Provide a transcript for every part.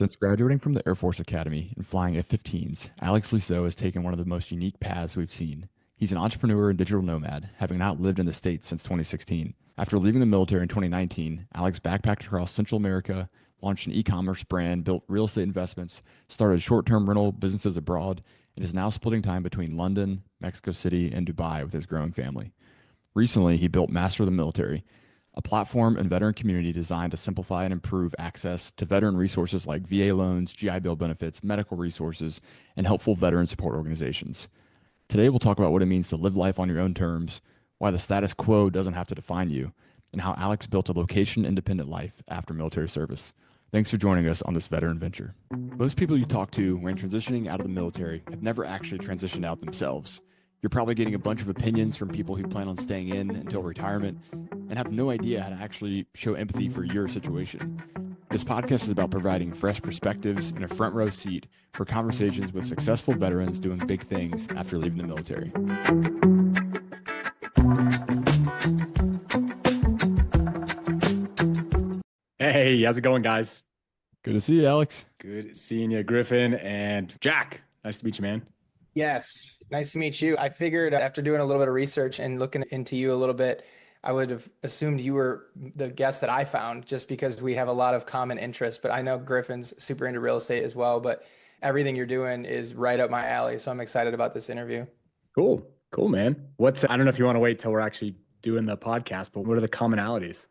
Since graduating from the Air Force Academy and flying F-15s, Alex Lisot has taken one of the most unique paths we've seen. He's an entrepreneur and digital nomad, having not lived in the States since 2016. After leaving the military in 2019, Alex backpacked across Central America, launched an e-commerce brand, built real estate investments, started short-term rental businesses abroad, and is now splitting time between London, Mexico City, and Dubai with his growing family. Recently, he built Master of the Military, a platform and veteran community designed to simplify and improve access to veteran resources like VA loans, GI Bill benefits, medical resources, and helpful veteran support organizations. Today, we'll talk about what it means to live life on your own terms, why the status quo doesn't have to define you, and how Alex built a location-independent life after military service. Thanks for joining us on this veteran venture. Most people you talk to when transitioning out of the military have never actually transitioned out themselves. You're probably getting a bunch of opinions from people who plan on staying in until retirement and have no idea how to actually show empathy for your situation. This podcast is about providing fresh perspectives and a front row seat for conversations with successful veterans doing big things after leaving the military. Hey, how's it going, guys? Good to see you, Alex. Good seeing you, Griffin and Jack. Nice to meet you, man. Yes, nice to meet you. I figured after doing a little bit of research and looking into you a little bit, I would have assumed you were the guest that I found just because we have a lot of common interests. But I know Griffin's super into real estate as well, but everything you're doing is right up my alley. So I'm excited about this interview. Cool, man. I don't know if you want to wait till we're actually doing the podcast, but what are the commonalities?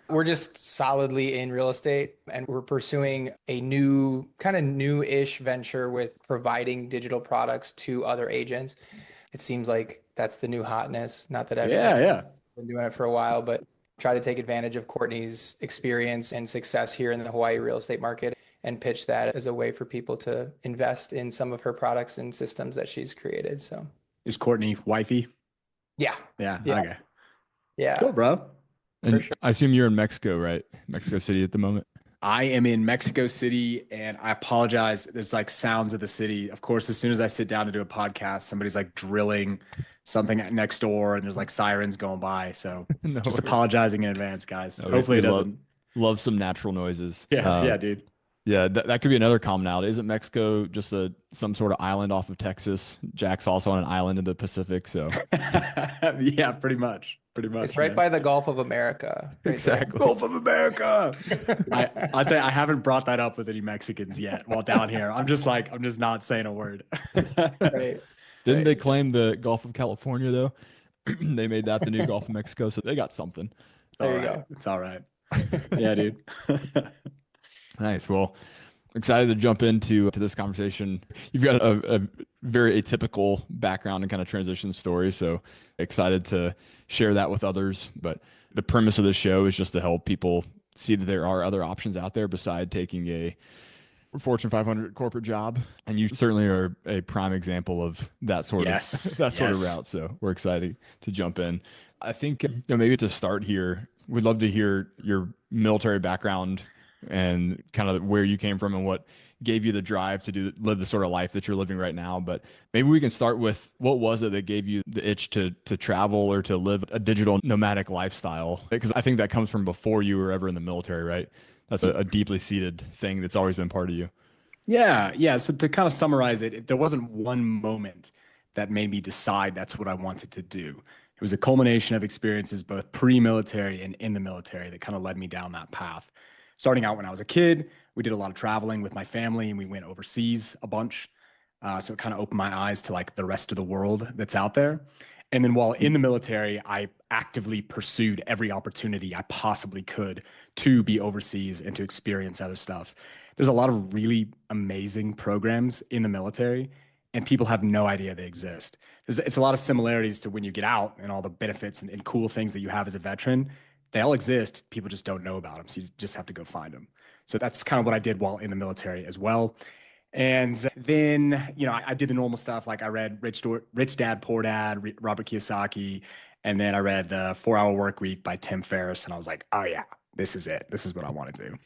We're just solidly in real estate and we're pursuing a new kind of new-ish venture with providing digital products to other agents. It seems like that's the new hotness. Not that I've been doing it for a while, but try to take advantage of Courtney's experience and success here in the Hawaii real estate market and pitch that as a way for people to invest in some of her products and systems that she's created. So Is Courtney wifey? yeah. Yeah. Okay. Yeah. Cool, bro. And sure. I assume you're in Mexico, right? Mexico City at the moment. I am in Mexico City and I apologize. There's like sounds of the city. Of course, as soon as I sit down to do a podcast, somebody's like drilling something next door and there's like sirens going by. So No just worries. apologizing in advance, guys. No, Hopefully it we doesn't. love some natural noises. Yeah, dude. Yeah, that could be another commonality. Isn't Mexico just some sort of island off of Texas? Jack's also on an island in the Pacific, so Yeah, pretty much. It's right by the Gulf of America. Right exactly. Gulf of America. I'll tell you, I haven't brought that up with any Mexicans yet while down here. I'm just not saying a word. there. Right. Didn't they claim the Gulf of California though? They made that the new Gulf of Mexico, so they got something. There you go. It's all right. Yeah, dude. Nice. Well, excited to jump into this conversation. You've got a very atypical background and kind of transition story, so excited to share that with others. But the premise of this show is just to help people see that there are other options out there beside taking a Fortune 500 corporate job, and you certainly are a prime example of that sort of route. So we're excited to jump in. I think maybe to start here, we'd love to hear your military background and kind of where you came from and what gave you the drive to live the sort of life that you're living right now. But maybe we can start with what was it that gave you the itch to travel or to live a digital nomadic lifestyle? Because I think that comes from before you were ever in the military, right? That's a deeply seated thing that's always been part of you. Yeah. So to kind of summarize it, there wasn't one moment that made me decide that's what I wanted to do. It was a culmination of experiences, both pre-military and in the military, that kind of led me down that path. Starting out when I was a kid, we did a lot of traveling with my family and we went overseas a bunch. So it kind of opened my eyes to like the rest of the world that's out there. And then while in the military, I actively pursued every opportunity I possibly could to be overseas and to experience other stuff. There's a lot of really amazing programs in the military and people have no idea they exist. It's a lot of similarities to when you get out and all the benefits and cool things that you have as a veteran. They all exist. People just don't know about them. So you just have to go find them. So that's kind of what I did while in the military as well. And then, I did the normal stuff. Like I read Rich Dad, Poor Dad, Robert Kiyosaki. And then I read the 4 Hour Work Week by Tim Ferriss. And I was like, oh yeah, this is it. This is what I want to do.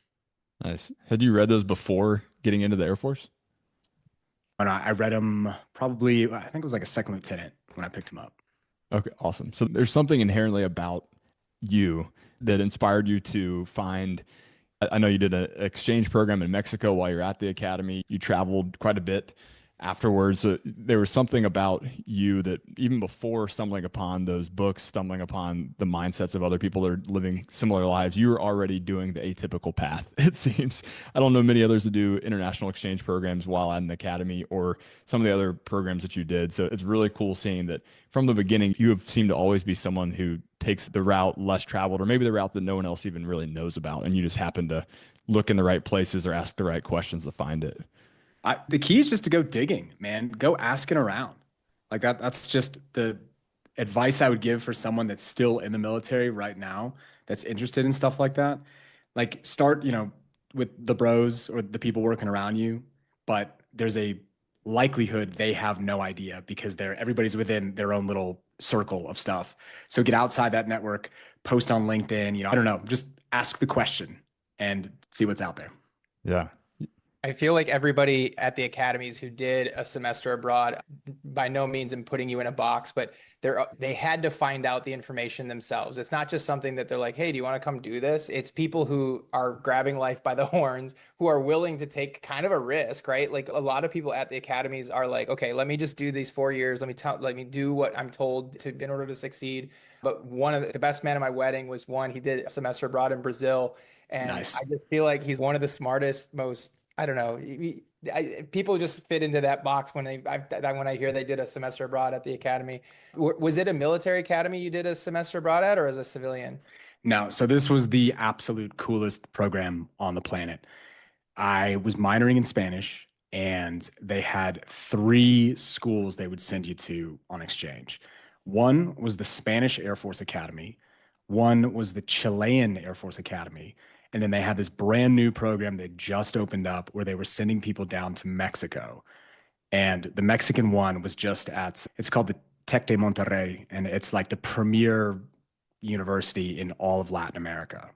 Nice. Had you read those before getting into the Air Force? And I read them probably, I think it was like a second lieutenant when I picked them up. Okay, awesome. So there's something inherently about you that inspired you to find I know you did an exchange program in Mexico while you're at the academy. You traveled quite a bit afterwards. There was something about you that even before stumbling upon those books, stumbling upon the mindsets of other people that are living similar lives, you were already doing the atypical path, it seems. I don't know many others that do international exchange programs while at an academy or some of the other programs that you did. So it's really cool seeing that from the beginning, you have seemed to always be someone who takes the route less traveled, or maybe the route that no one else even really knows about. And you just happen to look in the right places or ask the right questions to find it. The key is just to go digging, man. Go asking around. Like that's just the advice I would give for someone that's still in the military right now, that's interested in stuff like that. Like start, with the bros or the people working around you, but there's a likelihood they have no idea because everybody's within their own little circle of stuff. So get outside that network, post on LinkedIn, I don't know, just ask the question and see what's out there. Yeah. I feel like everybody at the academies who did a semester abroad, by no means am putting you in a box, but they had to find out the information themselves. It's not just something that they're like, hey, do you want to come do this? It's people who are grabbing life by the horns, who are willing to take kind of a risk, right? Like a lot of people at the academies are like, okay, let me just do these 4 years. Let me do what I'm told to in order to succeed. But one of the best man at my wedding was one, he did a semester abroad in Brazil. And Nice. I just feel like he's one of the smartest, most, I don't know. People just fit into that box when when I hear they did a semester abroad at the academy. Was it a military academy you did a semester abroad at, or as a civilian? No, so this was the absolute coolest program on the planet. I was minoring in Spanish, and they had three schools they would send you to on exchange. One was the Spanish Air Force Academy, one was the Chilean Air Force Academy, and then they had this brand new program that just opened up where they were sending people down to Mexico. And the Mexican one was it's called the Tec de Monterrey, and it's like the premier university in all of Latin America.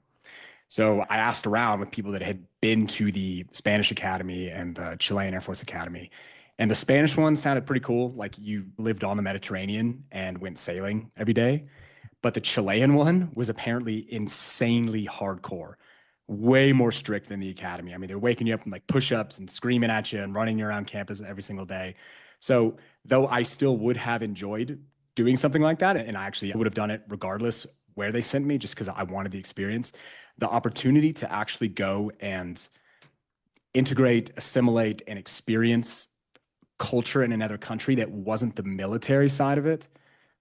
So I asked around with people that had been to the Spanish Academy and the Chilean Air Force Academy. And the Spanish one sounded pretty cool. Like you lived on the Mediterranean and went sailing every day. But the Chilean one was apparently insanely hardcore, way more strict than the academy. I mean, they're waking you up from like push-ups and screaming at you and running you around campus every single day. So though I still would have enjoyed doing something like that, and I actually would have done it regardless where they sent me, just because I wanted the experience, the opportunity to actually go and integrate, assimilate, and experience culture in another country that wasn't the military side of it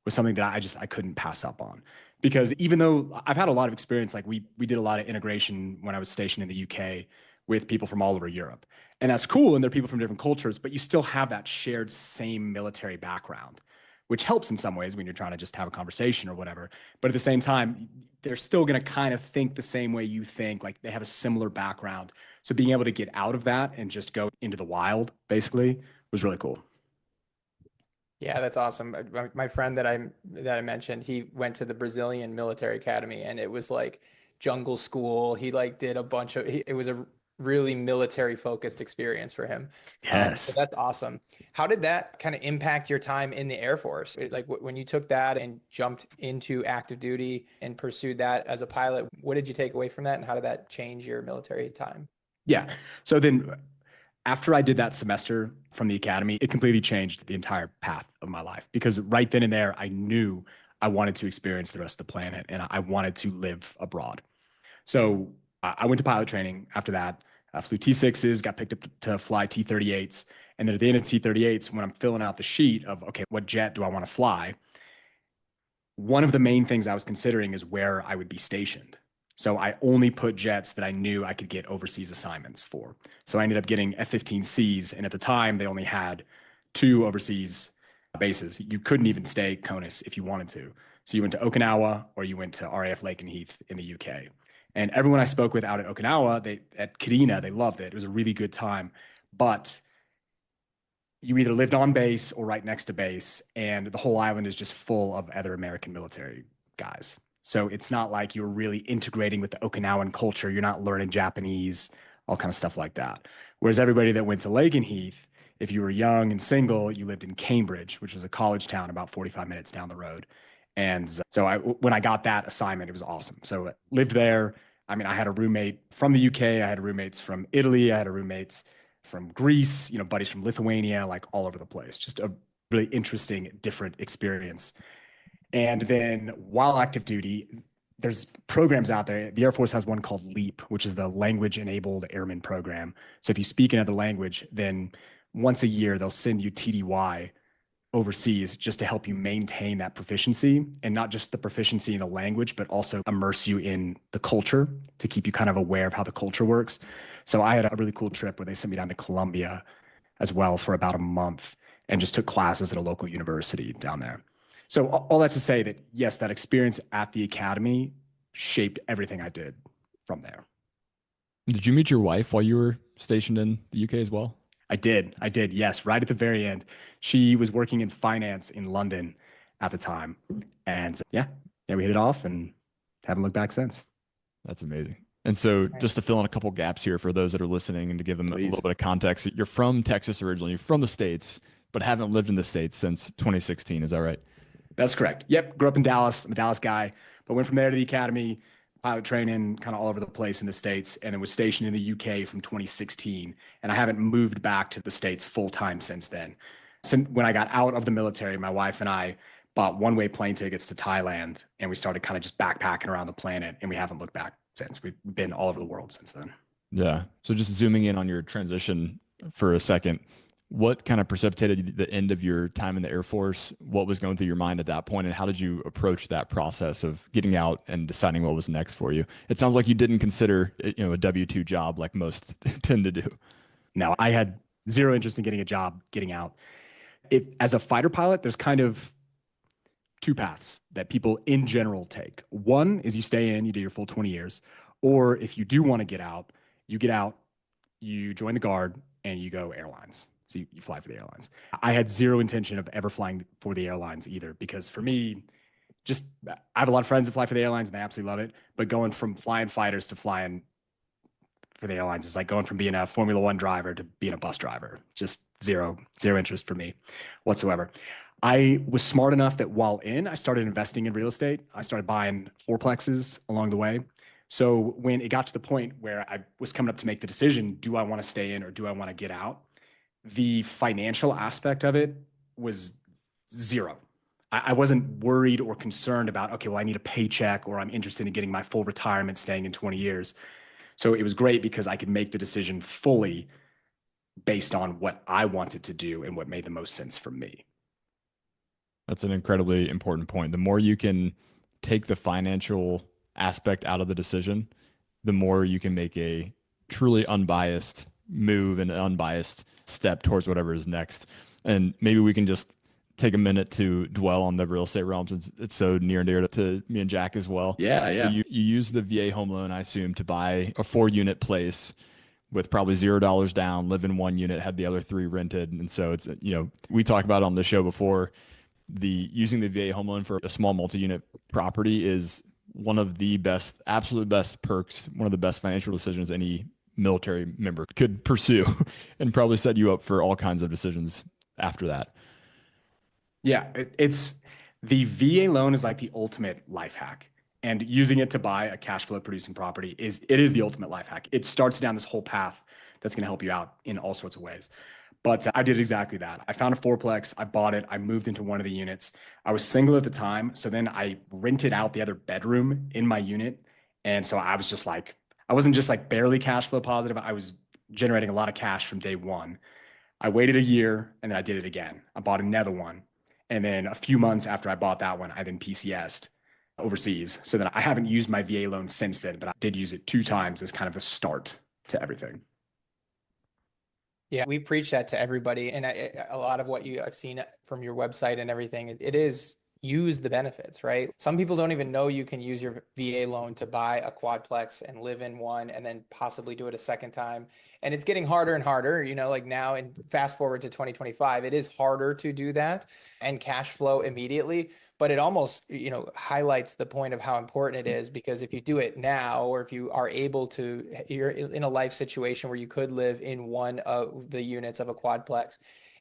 was something that I couldn't pass up on. Because even though I've had a lot of experience, like we did a lot of integration when I was stationed in the UK with people from all over Europe. And that's cool, and they're people from different cultures, but you still have that shared same military background, which helps in some ways when you're trying to just have a conversation or whatever. But at the same time, they're still going to kind of think the same way you think, like they have a similar background. So being able to get out of that and just go into the wild, basically, was really cool. Yeah, that's awesome. My friend that I mentioned, he went to the Brazilian military academy, and it was like jungle school. He like did a bunch of. It was a really military focused experience for him. So Yes. that's awesome. How did that kind of impact your time in the Air Force? Like when you took that and jumped into active duty and pursued that as a pilot, what did you take away from that, and how did that change your military time? Yeah. So then after I did that semester from the academy, it completely changed the entire path of my life because right then and there, I knew I wanted to experience the rest of the planet and I wanted to live abroad. So I went to pilot training after that. I flew T6s, got picked up to fly T38s. And then at the end of T38s, when I'm filling out the sheet of, okay, what jet do I want to fly? One of the main things I was considering is where I would be stationed. So I only put jets that I knew I could get overseas assignments for. So I ended up getting F-15Cs, and at the time they only had two overseas bases. You couldn't even stay CONUS if you wanted to. So you went to Okinawa or you went to RAF Lakenheath in the UK. And everyone I spoke with out at Okinawa, at Kadena, they loved it. It was a really good time. But you either lived on base or right next to base, and the whole island is just full of other American military guys. So it's not like you're really integrating with the Okinawan culture. You're not learning Japanese, all kind of stuff like that. Whereas everybody that went to Lakenheath, if you were young and single, you lived in Cambridge, which was a college town about 45 minutes down the road. And so when I got that assignment, it was awesome. So I lived there. I mean, I had a roommate from the UK, I had roommates from Italy, I had roommates from Greece, buddies from Lithuania, like all over the place. Just a really interesting, different experience. And then while active duty, there's programs out there. The Air Force has one called LEAP, which is the Language Enabled Airman Program. So if you speak another language, then once a year they'll send you TDY overseas just to help you maintain that proficiency, and not just the proficiency in the language, but also immerse you in the culture to keep you kind of aware of how the culture works. So I had a really cool trip where they sent me down to Colombia as well for about a month and just took classes at a local university down there. So all that to say that, yes, that experience at the academy shaped everything I did from there. Did you meet your wife while you were stationed in the UK as well? I did. I did. Yes. Right at the very end. She was working in finance in London at the time. And yeah, we hit it off and haven't looked back since. That's amazing. And so, Right. just to fill in a couple gaps here for those that are listening and to give them a Please. little bit of context, you're from Texas originally, you're from the States, but haven't lived in the States since 2016. Is that right? That's correct. Yep. Grew up in Dallas. I'm a Dallas guy, but went from there to the academy, pilot training, kind of all over the place in the States, and then was stationed in the UK from 2016. And I haven't moved back to the States full time since then. Since when I got out of the military, my wife and I bought one-way plane tickets to Thailand, and we started kind of just backpacking around the planet, and we haven't looked back since. We've been all over the world since then. Yeah. So, just zooming in on your transition for a second, what kind of precipitated the end of your time in the Air Force? What was going through your mind at that point, and how did you approach that process of getting out and deciding what was next for you? It sounds like you didn't consider, a W-2 job like most tend to do. Now, I had zero interest in getting a job, getting out. As a fighter pilot, there's kind of two paths that people in general take. One is you stay in, you do your full 20 years. Or if you do want to get out, you join the guard, and you go airlines. So you fly for the airlines. I had zero intention of ever flying for the airlines either, because for me, just I have a lot of friends that fly for the airlines and they absolutely love it. But going from flying fighters to flying for the airlines is like going from being a Formula One driver to being a bus driver. Just zero interest for me whatsoever. I was smart enough that while in, I started investing in real estate. I started buying fourplexes along the way. So when it got to the point where I was coming up to make the decision, do I want to stay in or do I want to get out? The financial aspect of it was zero. I wasn't worried or concerned about, okay, well, I need a paycheck or I'm interested in getting my full retirement staying in 20 years. So it was great because I could make the decision fully based on what I wanted to do and what made the most sense for me. That's an incredibly important point. The more you can take the financial aspect out of the decision, the more you can make a truly unbiased move and an unbiased step towards whatever is next. And maybe we can just take a minute to dwell on the real estate realm, since it's so near and dear to me and Jack as well. Yeah, So yeah. you use the VA home loan, I assume, to buy a 4-unit place with probably $0 down, live in one unit, had the other three rented. And so it's, we talked about on the show before, the using the VA home loan for a small multi-unit property is one of the best, absolute best perks, one of the best financial decisions any military member could pursue, and probably set you up for all kinds of decisions after that. Yeah, it's the VA loan is like the ultimate life hack. And using it to buy a cash flow producing property is the ultimate life hack. It starts down this whole path that's going to help you out in all sorts of ways. But I did exactly that. I found a fourplex, I bought it, I moved into one of the units. I was single at the time, so then I rented out the other bedroom in my unit. And so I was just like, I wasn't just like barely cash flow positive. I was generating a lot of cash from day one. I waited a year and then I did it again. I bought another one. And then a few months after I bought that one, I then PCS'd overseas. So that I haven't used my VA loan since then, but I did use it 2 times as kind of a start to everything. Yeah, we preach that to everybody. And a lot of what I've seen from your website and everything, it is use the benefits, right? Some people don't even know you can use your VA loan to buy a quadplex and live in one and then possibly do it a second time. And it's getting harder and harder, like now, and fast forward to 2025, it is harder to do that and cash flow immediately. But it almost, highlights the point of how important it is, because if you do it now, or if you are able to, you're in a life situation where you could live in one of the units of a quadplex.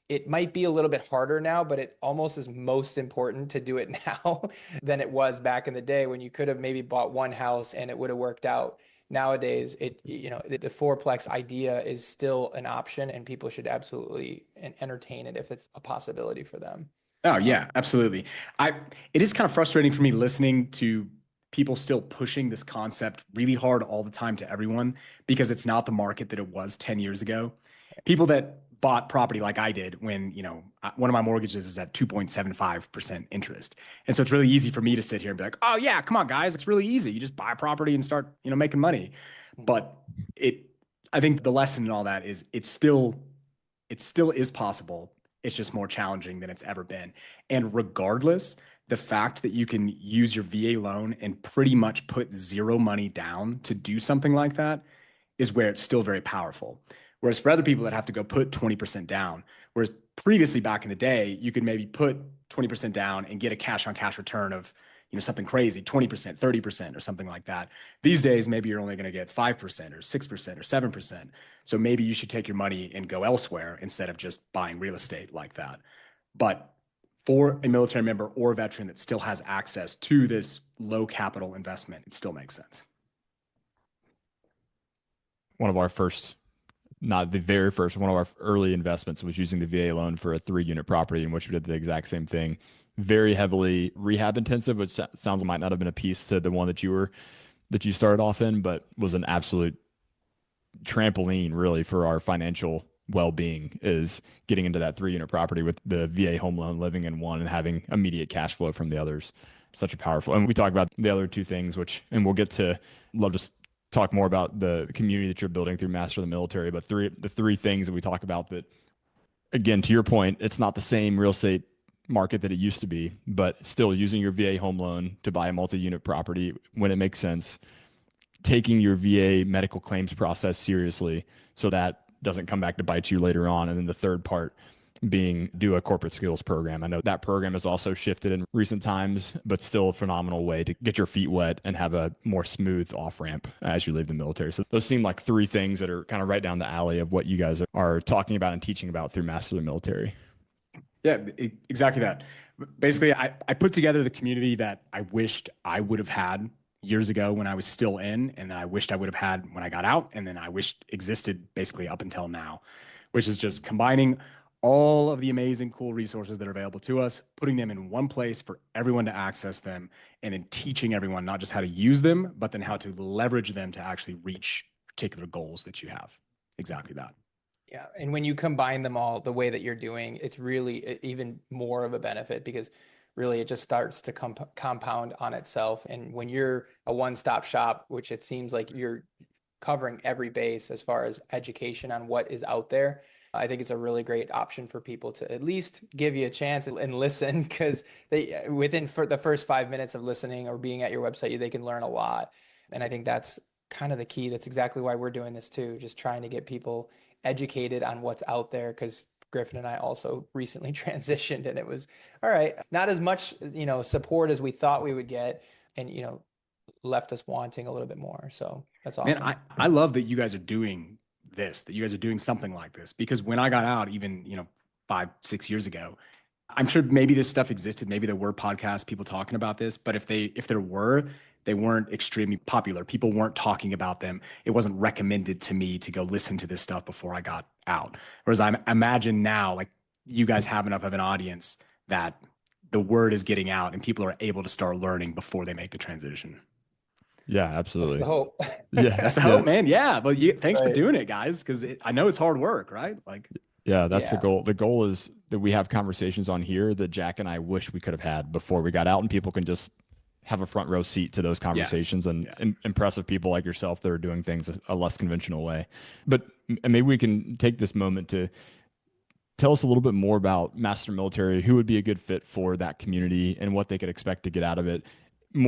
It might be a little bit harder now, but it almost is most important to do it now than it was back in the day when you could have maybe bought one house and it would have worked out. nowadays the fourplex idea is still an option, and people should absolutely entertain it if it's a possibility for them. Oh yeah, absolutely. It is kind of frustrating for me listening to people still pushing this concept really hard all the time to everyone because it's not the market that it was 10 years ago. People that bought property like I did when, one of my mortgages is at 2.75% interest. And so it's really easy for me to sit here and be like, "Oh yeah, come on guys, it's really easy. You just buy a property and start, making money." But I think the lesson in all that is it still is possible. It's just more challenging than it's ever been. And regardless, the fact that you can use your VA loan and pretty much put zero money down to do something like that is where it's still very powerful. Whereas for other people that have to go put 20% down, whereas previously back in the day, you could maybe put 20% down and get a cash on cash return of, something crazy, 20%, 30% or something like that. These days, maybe you're only going to get 5% or 6% or 7%. So maybe you should take your money and go elsewhere instead of just buying real estate like that. But for a military member or a veteran that still has access to this low capital investment, it still makes sense. One of our first, not the very first, one of our early investments was using the VA loan for a 3-unit property in which we did the exact same thing. Very heavily rehab intensive, which sounds might not have been a piece to the one that you started off in, but was an absolute trampoline really for our financial well-being, is getting into that 3-unit property with the VA home loan, living in one and having immediate cash flow from the others. Such a powerful, and we talk about the other two things, and we'll get to, love to talk more about the community that you're building through Master of the Military, but the three things that we talk about that, again, to your point, it's not the same real estate market that it used to be, but still using your VA home loan to buy a multi-unit property when it makes sense, taking your VA medical claims process seriously so that doesn't come back to bite you later on. And then the third part being do a corporate skills program. I know that program has also shifted in recent times, but still a phenomenal way to get your feet wet and have a more smooth off ramp as you leave the military. So those seem like 3 things that are kind of right down the alley of what you guys are talking about and teaching about through Master of the Military. Yeah, exactly that. Basically, I put together the community that I wished I would have had years ago when I was still in, and I wished I would have had when I got out, and then I wished existed basically up until now, which is just combining all of the amazing, cool resources that are available to us, putting them in one place for everyone to access them, and then teaching everyone not just how to use them, but then how to leverage them to actually reach particular goals that you have. Exactly that. Yeah. And when you combine them all the way that you're doing, it's really even more of a benefit because really it just starts to compound on itself. And when you're a one-stop shop, which it seems like you're covering every base as far as education on what is out there, I think it's a really great option for people to at least give you a chance and listen, because for the first 5 minutes of listening or being at your website, they can learn a lot. And I think that's kind of the key. That's exactly why we're doing this too, just trying to get people educated on what's out there, because Griffin and I also recently transitioned, and it was all right, not as much support as we thought we would get, and left us wanting a little bit more. So that's awesome. Man, I love that you guys are doing this, that you guys are doing something like this, because when I got out, even 5-6 years ago, I'm sure maybe this stuff existed, maybe there were podcasts, people talking about this, but if there were, they weren't extremely popular. People weren't talking about them. It wasn't recommended to me to go listen to this stuff before I got out. Whereas I imagine now, like, you guys have enough of an audience that the word is getting out and people are able to start learning before they make the transition. Yeah, absolutely. That's the hope. Yeah, that's the hope, man. Yeah, but thanks for doing it, guys, because I know it's hard work, right? Like, yeah, that's the goal. The goal is that we have conversations on here that Jack and I wish we could have had before we got out, and people can just have a front row seat to those conversations and impressive people like yourself that are doing things a less conventional way. But maybe we can take this moment to tell us a little bit more about Master Military, who would be a good fit for that community and what they could expect to get out of it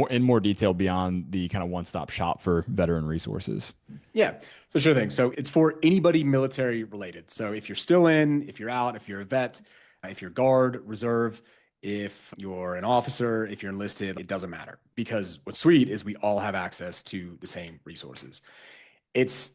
in more detail beyond the kind of one-stop shop for veteran resources. Yeah, so sure thing. So it's for anybody military related. So if you're still in, if you're out, if you're a vet, if you're guard, reserve, if you're an officer, if you're enlisted, it doesn't matter, because what's sweet is we all have access to the same resources. It's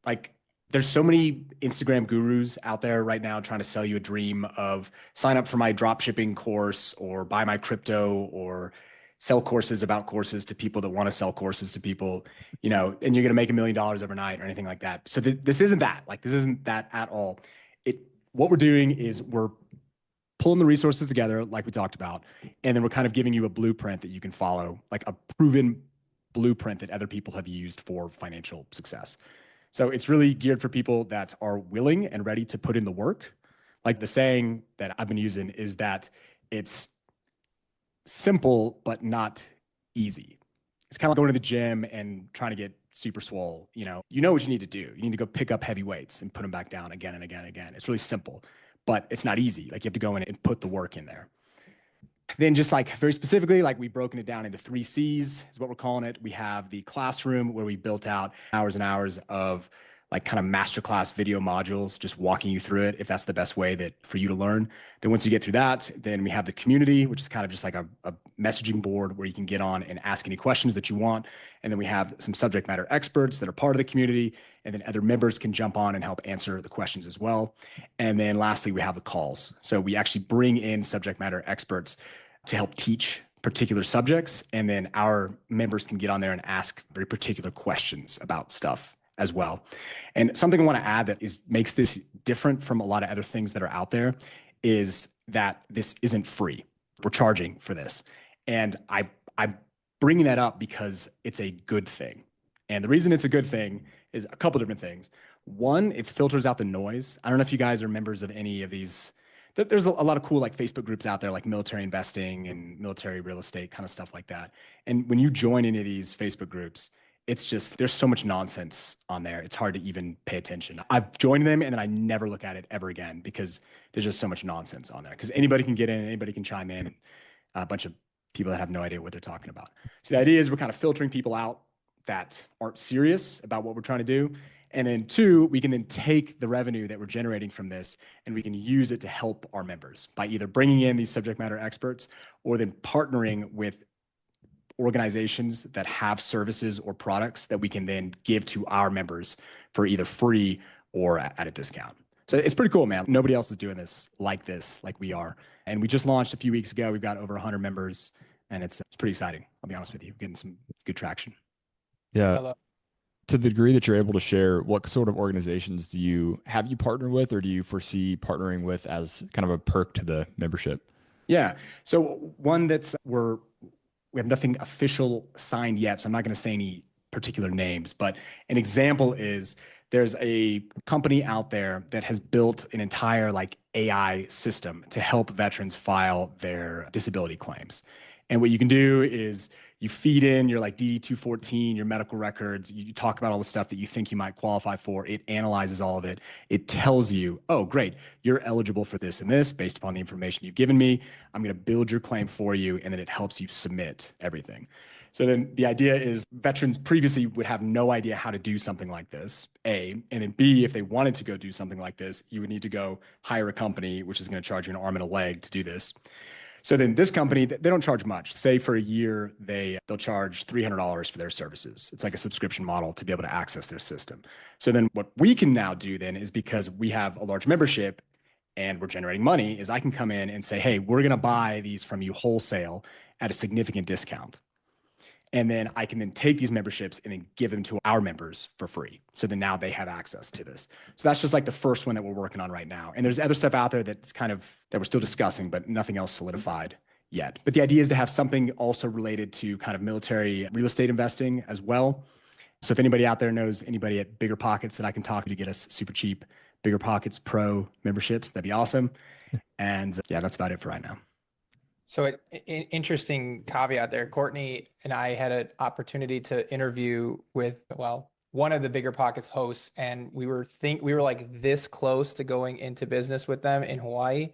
like there's so many Instagram gurus out there right now trying to sell you a dream of sign up for my drop shipping course or buy my crypto or sell courses about courses to people that want to sell courses to people, and you're going to make $1 million overnight or anything like that. So this isn't that. Like, this isn't that at all. What we're doing is we're pulling the resources together, like we talked about, and then we're kind of giving you a blueprint that you can follow, like a proven blueprint that other people have used for financial success. So it's really geared for people that are willing and ready to put in the work. Like the saying that I've been using is that it's simple, but not easy. It's kind of like going to the gym and trying to get super swole. You know what you need to do. You need to go pick up heavy weights and put them back down again and again and again. It's really simple, but it's not easy. Like, you have to go in and put the work in there. Then just like very specifically, like we've broken it down into 3 C's is what we're calling it. We have the classroom, where we built out hours and hours of like kind of masterclass video modules, just walking you through it if that's the best way that for you to learn. Then once you get through that, then we have the community, which is kind of just like a messaging board where you can get on and ask any questions that you want. And then we have some subject matter experts that are part of the community, and then other members can jump on and help answer the questions as well. And then lastly, we have the calls. So we actually bring in subject matter experts to help teach particular subjects, and then our members can get on there and ask very particular questions about stuff as well. And something I want to add that makes this different from a lot of other things that are out there is that this isn't free. We're charging for this. And I'm bringing that up because it's a good thing. And the reason it's a good thing is a couple different things. One, it filters out the noise. I don't know if you guys are members of any of these. There's a lot of cool like Facebook groups out there, like military investing and military real estate, kind of stuff like that. And when you join any of these Facebook groups, it's just, there's so much nonsense on there. It's hard to even pay attention. I've joined them and then I never look at it ever again because there's just so much nonsense on there. Because anybody can get in, anybody can chime in, a bunch of people that have no idea what they're talking about. So the idea is we're kind of filtering people out that aren't serious about what we're trying to do. And then 2, we can then take the revenue that we're generating from this and we can use it to help our members by either bringing in these subject matter experts or then partnering with organizations that have services or products that we can then give to our members for either free or at a discount. So it's pretty cool, man. Nobody else is doing this like we are. And we just launched a few weeks ago. We've got over 100 members and it's pretty exciting. I'll be honest with you, getting some good traction. Yeah. To the degree that you're able to share, what sort of organizations have you partnered with, or do you foresee partnering with as kind of a perk to the membership? Yeah. So one we have nothing official signed yet, so I'm not going to say any particular names, but an example is there's a company out there that has built an entire like AI system to help veterans file their disability claims. And what you can do is you feed in your like DD-214, your medical records, you talk about all the stuff that you think you might qualify for. It analyzes all of it. It tells you, oh, great, you're eligible for this and this based upon the information you've given me. I'm going to build your claim for you, and then it helps you submit everything. So then the idea is veterans previously would have no idea how to do something like this, A, and then B, if they wanted to go do something like this, you would need to go hire a company, which is going to charge you an arm and a leg to do this. So then this company, they don't charge much. Say for a year, they'll charge $300 for their services. It's like a subscription model to be able to access their system. So then what we can now do then is, because we have a large membership and we're generating money, is I can come in and say, hey, we're going to buy these from you wholesale at a significant discount. And then I can then take these memberships and then give them to our members for free. So then now they have access to this. So that's just like the first one that we're working on right now. And there's other stuff out there that's that we're still discussing, but nothing else solidified yet. But the idea is to have something also related to kind of military real estate investing as well. So if anybody out there knows anybody at Bigger Pockets that I can talk to get us super cheap Bigger Pockets Pro memberships, that'd be awesome. And yeah, that's about it for right now. So an interesting caveat there. Courtney and I had an opportunity to interview with, one of the Bigger Pockets hosts, and we were like this close to going into business with them in Hawaii.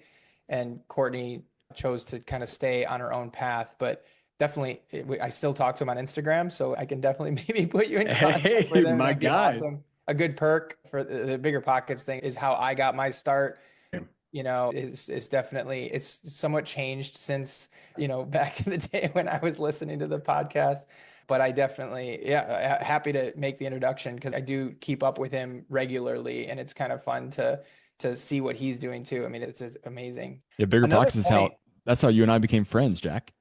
And Courtney chose to kind of stay on her own path, but definitely I still talk to him on Instagram, so I can definitely maybe put you in contact with him. My guy. Awesome. A good perk for the Bigger Pockets thing is how I got my start. Is definitely, it's somewhat changed since, back in the day when I was listening to the podcast, but I definitely, happy to make the introduction because I do keep up with him regularly and it's kind of fun to see what he's doing too. I mean, it's amazing. Yeah. Bigger Pockets is that's how you and I became friends, Jack.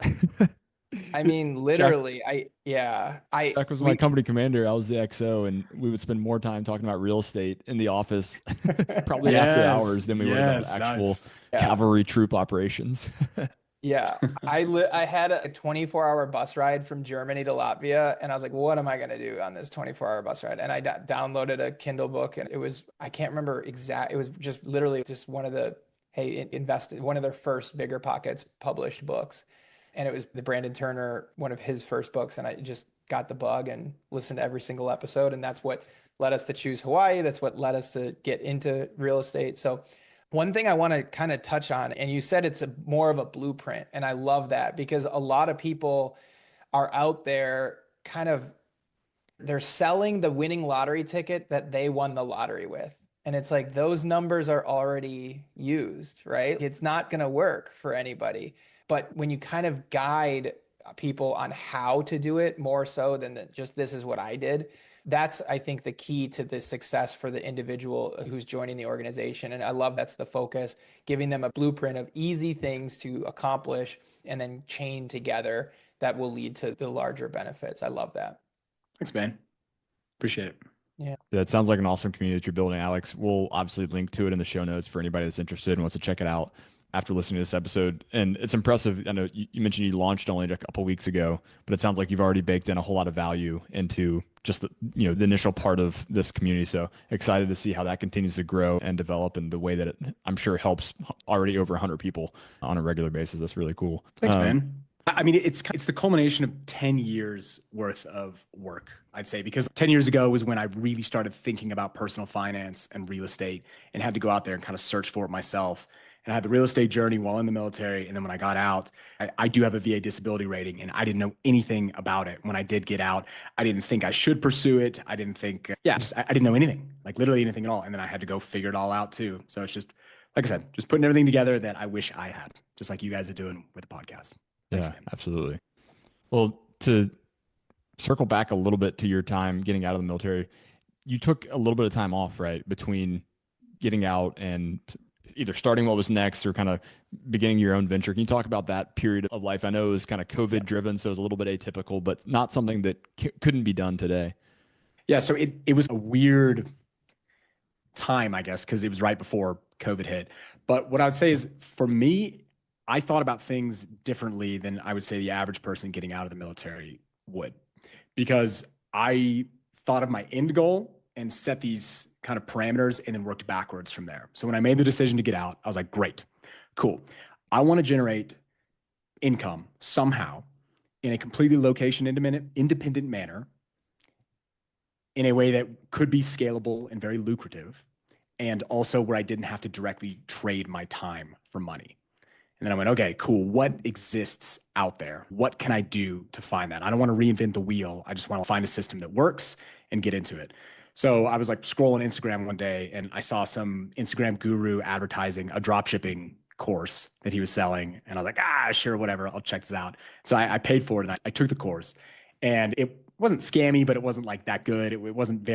I mean, Jack, literally, Jack was my we, company commander. I was the XO, and we would spend more time talking about real estate in the office, probably after hours, than we would about Yes, actual nice. yeah, cavalry troop operations. yeah. I had a 24-hour bus ride from Germany to Latvia, and I was like, what am I going to do on this 24-hour bus ride? And I downloaded a Kindle book, and it was, I can't remember exact, it was just literally just one of the, hey, invested, one of their first Bigger Pockets published books. And it was the Brandon Turner, one of his first books. And I just got the bug and listened to every single episode. And that's what led us to choose Hawaii. That's what led us to get into real estate. So one thing I want to kind of touch on, and you said it's a more of a blueprint, and I love that because a lot of people are out there kind of they're selling the winning lottery ticket that they won the lottery with. And it's like those numbers are already used, right? It's not going to work for anybody. But when you kind of guide people on how to do it more so than just this is what I did, that's, I think, the key to the success for the individual who's joining the organization. And I love that's the focus, giving them a blueprint of easy things to accomplish and then chain together that will lead to the larger benefits. I love that. Thanks, man. Appreciate it. Yeah. Yeah, it sounds like an awesome community that you're building, Alex. We'll obviously link to it in the show notes for anybody that's interested and wants to check it out after listening to this episode. And it's impressive. I know you mentioned you launched only a couple weeks ago, but it sounds like you've already baked in a whole lot of value into just the initial part of this community. So excited to see how that continues to grow and develop in the way that it, I'm sure, helps already over 100 people on a regular basis. That's really cool. Thanks, man. I mean, it's the culmination of 10 years worth of work, I'd say, because 10 years ago was when I really started thinking about personal finance and real estate and had to go out there and kind of search for it myself. And I had the real estate journey while in the military. And then when I got out, I do have a VA disability rating, and I didn't know anything about it. When I did get out, I didn't think I should pursue it. I didn't think, I didn't know anything, like literally anything at all. And then I had to go figure it all out too. So it's just, like I said, just putting everything together that I wish I had, just like you guys are doing with the podcast. Thanks, Yeah, man. absolutely. Well, to circle back a little bit to your time getting out of the military, you took a little bit of time off, right, between getting out and either starting what was next or kind of beginning your own venture. Can you talk about that period of life? I know it was kind of COVID driven, so it was a little bit atypical, but not something that couldn't be done today. Yeah, so it was a weird time, I guess, because it was right before COVID hit. But what I would say is, for me, I thought about things differently than I would say the average person getting out of the military would, because I thought of my end goal and set these kind of parameters and then worked backwards from there. So when I made the decision to get out, I was like, great, cool. I want to generate income somehow in a completely location independent manner, in a way that could be scalable and very lucrative, and also where I didn't have to directly trade my time for money. And then I went, okay, cool. What exists out there? What can I do to find that? I don't want to reinvent the wheel. I just want to find a system that works and get into it. So I was like scrolling Instagram one day, and I saw some Instagram guru advertising a dropshipping course that he was selling. And I was like, sure, whatever. I'll check this out. So I paid for it, and I took the course. And it wasn't scammy, but it wasn't like that good. It wasn't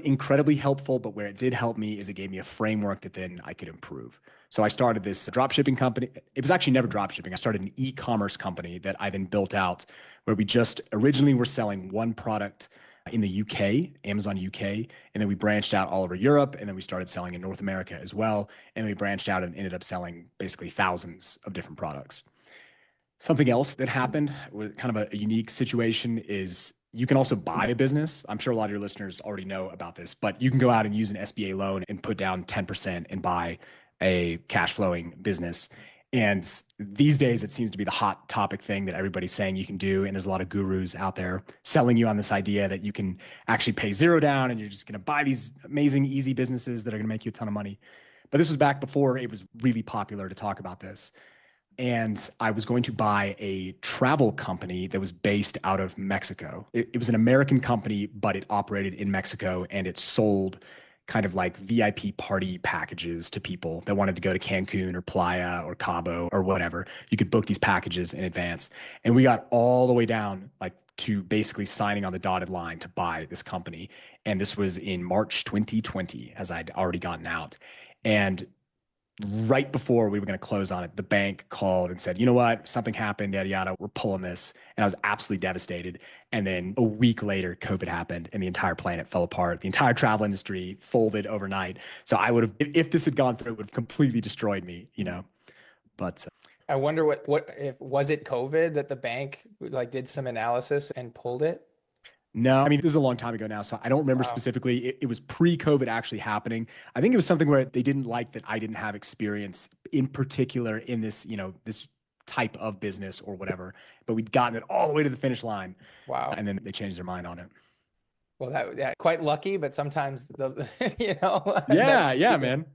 incredibly helpful, but where it did help me is it gave me a framework that then I could improve. So I started this dropshipping company. It was actually never dropshipping. I started an e-commerce company that I then built out, where we just originally were selling one product in the UK, Amazon UK, and then we branched out all over Europe, and then we started selling in North America as well. And we branched out and ended up selling basically thousands of different products. Something else that happened with kind of a unique situation is you can also buy a business. I'm sure a lot of your listeners already know about this, but you can go out and use an SBA loan and put down 10% and buy a cash flowing business. And these days, it seems to be the hot topic thing that everybody's saying you can do. And there's a lot of gurus out there selling you on this idea that you can actually pay zero down and you're just going to buy these amazing, easy businesses that are going to make you a ton of money. But this was back before it was really popular to talk about this. And I was going to buy a travel company that was based out of Mexico. It was an American company, but it operated in Mexico, and it sold kind of like VIP party packages to people that wanted to go to Cancun or Playa or Cabo or whatever. You could book these packages in advance. And we got all the way down like to basically signing on the dotted line to buy this company. And this was in March 2020, as I'd already gotten out. And right before we were going to close on it, the bank called and said, you know what, something happened, yada, yada, we're pulling this. And I was absolutely devastated. And then a week later, COVID happened and the entire planet fell apart. The entire travel industry folded overnight. So I would have, if this had gone through, it would have completely destroyed me, you know, but I wonder what if was it COVID that the bank like did some analysis and pulled it? no, I mean, this is a long time ago now, so I don't remember Wow. specifically. It was pre-COVID actually happening. I think it was something where they didn't like that I didn't have experience in particular in this, you know, this type of business or whatever, but we'd gotten it all the way to the finish line Wow. and then they changed their mind on it. Well, that quite lucky, but sometimes the you know that's Yeah, yeah, man.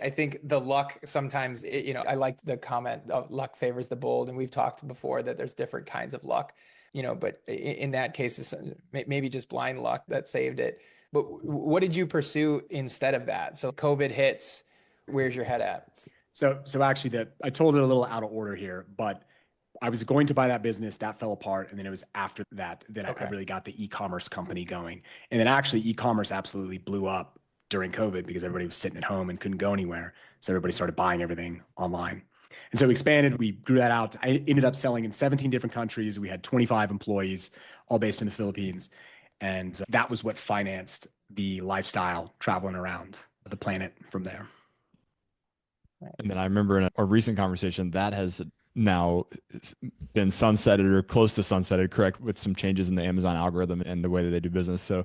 I think the luck sometimes, you know, I like the comment of luck favors the bold, and we've talked before that there's different kinds of luck, you know, but in that case, it's maybe just blind luck that saved it. But what did you pursue instead of that? So COVID hits, where's your head at? So actually that I told it a little out of order here, but I was going to buy that business that fell apart. And then it was after that that I Okay. really got the e-commerce company going. And then actually e-commerce absolutely blew up during COVID because everybody was sitting at home and couldn't go anywhere. So everybody started buying everything online. And so we expanded, we grew that out. I ended up selling in 17 different countries. We had 25 employees, all based in the Philippines. And that was what financed the lifestyle traveling around the planet from there. And Nice. then I remember in a recent conversation that has now been sunsetted or close to sunsetted, correct, with some changes in the Amazon algorithm and the way that they do business. So